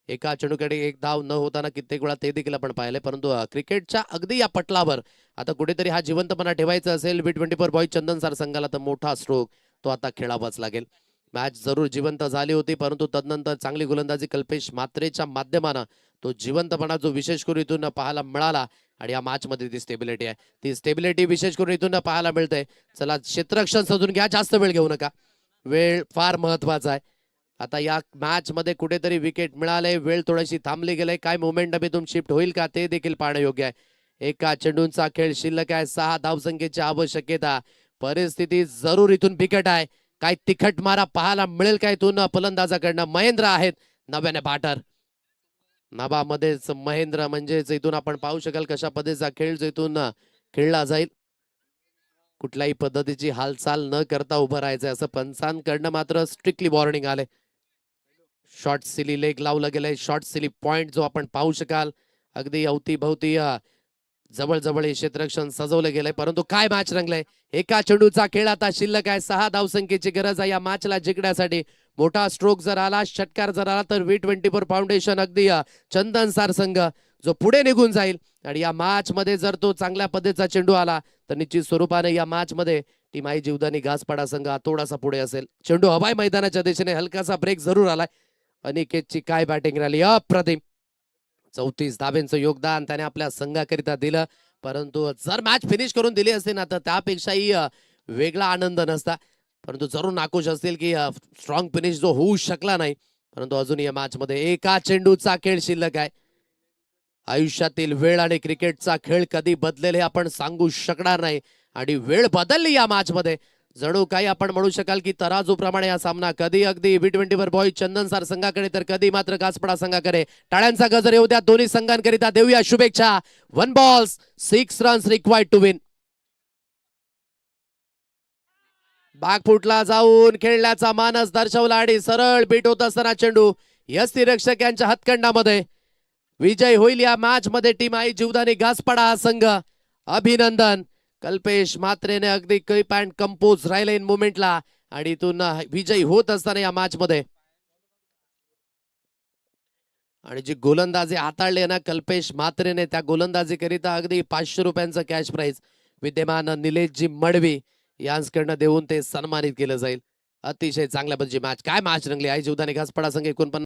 [SPEAKER 1] एका चेंडूकडे 1 धाव न होताना कित्येक वेळा ते देखील आपण पाहिले. परंतु क्रिकेटच्या अगदी या पटलावर आता कुठेतरी हा जिवंतपणा ठेवायचा असेल T24 बॉय चंदन सार संघाला, तर मोठा स्ट्रोक तो आता खेळावाच लागेल. मॅच जरूर जिवंत झाली होती, परंतु तदनंतर चांगली गोलंदाजी कल्पेश मात्रेच्या माध्यमानं तो जिवंतपणा जो विशेष करून इथून पाहायला मिळाला आणि या मॅच मध्ये ती स्टेबिलिटी आहे, ती स्टेबिलिटी विशेष करून इथून पाहायला मिळते. चला क्षेत्ररक्षण सजून घ्या, जास्त वेळ घेऊ नका, वेळ फार महत्वाचा आहे. आता या मॅच मध्ये कुठेतरी विकेट मिळाले, वेळ थोडीशी थांबली गेले, काय मोमेंटम इथून शिफ्ट होईल का ते देखील पाहणं योग्य आहे. एका चेंडूंचा खेळ शिल्लक आहे, 6 धावसंख्येची आवश्यकता, परिस्थिती जरूर इथून बिकट आहे. काय तिखट मारा पाहायला मिळेल का इथून फलंदाजाकडनं. महेंद्र आहेत नव्याने बॅटर, नाबामध्येच महेंद्र, म्हणजेच इथून आपण पाहू शकाल कशा पद्धतीचा खेळ जो इथून खेळला जाईल. कुठल्याही पद्धतीची हालचाल न करता उभं राहायचंय असं पंचांकडनं मात्र स्ट्रिक्टली वॉर्निंग आले. शॉर्ट सिली लेग लावलं गेलंय, शॉर्ट सिली पॉइंट जो आपण पाहू शकाल. अगदी अवतीभवती जवळ हे क्षेत्ररक्षण सजवलं गेलंय, परंतु काय मॅच रंगलंय. एका चेंडूचा खेळ आता शिल्लक आहे, 6 धावसंख्येची गरज आहे या मॅचला जिंकण्यासाठी. मोठा स्ट्रोक जर आला, षटकार जर आला तर V24 फाउंडेशन अगदी चंदन सार संघ जो पुढे निघून जाईल. आणि या मॅच मध्ये जर तो चांगल्या पद्धतीचा चेंडू आला तर निश्चित स्वरूपाने या मॅच मध्ये टीम आई जीवदानी घासपाडा संघ थोडासा पुढे असेल. चेंडू हवाय मैदानाच्या दिशेने, हलकासा ब्रेक जरूर आलाय. अनिकेतची काय बॅटिंग राहिली, अप्रतिम. 34 धाब्यांचं योगदान त्याने आपल्या संघाकरिता दिलं, परंतु जर मॅच फिनिश करून दिली असते ना तर त्यापेक्षाही वेगळा आनंद नसता. परंतु जरूर नाखुश असतील की स्ट्रॉंग फिनिश जो होऊ शकला नाही. परंतु अजूनही या मॅच मध्ये एका चेंडूचा खेळ शिल्लक आहे. आयुष्यातील वेळ आणि क्रिकेटचा खेळ कधी बदलेल हे आपण सांगू शकणार नाही, आणि वेळ बदलली या मॅच मध्ये. जणू काही आपण म्हणू शकाल की तराजूप्रमाणे हा सामना कधी अगदी V24 बॉय चंदनसार संघाकडे तर कधी मात्र घासपडा संघाकडे. टाळ्यांचा गजर येऊ द्या दोन्ही संघांकरिता, देऊया शुभेच्छा. 1 balls 6 runs required to win. बॅकफुटला जाऊन खेळण्याचा मानस दर्शवला आणि सरळ बीट होत असताना चेंडू यष्टिरक्षक यांच्या हातखंडामध्ये. विजय होईल या मॅच मध्ये टीम आई जीवदानी घासपाडा हा संघ. अभिनंदन. कल्पेश मात्रेने अगदी कीप अँड कंपोज राहिले इन मुवमेंटला, आणि इथून विजयी होत असताना या मॅच मध्ये. आणि जी गोलंदाजी हाताळली ना कल्पेश मात्रेने, त्या गोलंदाजी करिता अगदी 500 रुपयांचं कॅश प्राइज विद्यमान निलेशजी मडवी यांच्याकडनं देऊन ते सन्मानित केलं जाईल. अतिशय चांगल्या पद्धतीची मॅच, काय मॅच रंगली. आई जीवदानी घासपाडा संघ 49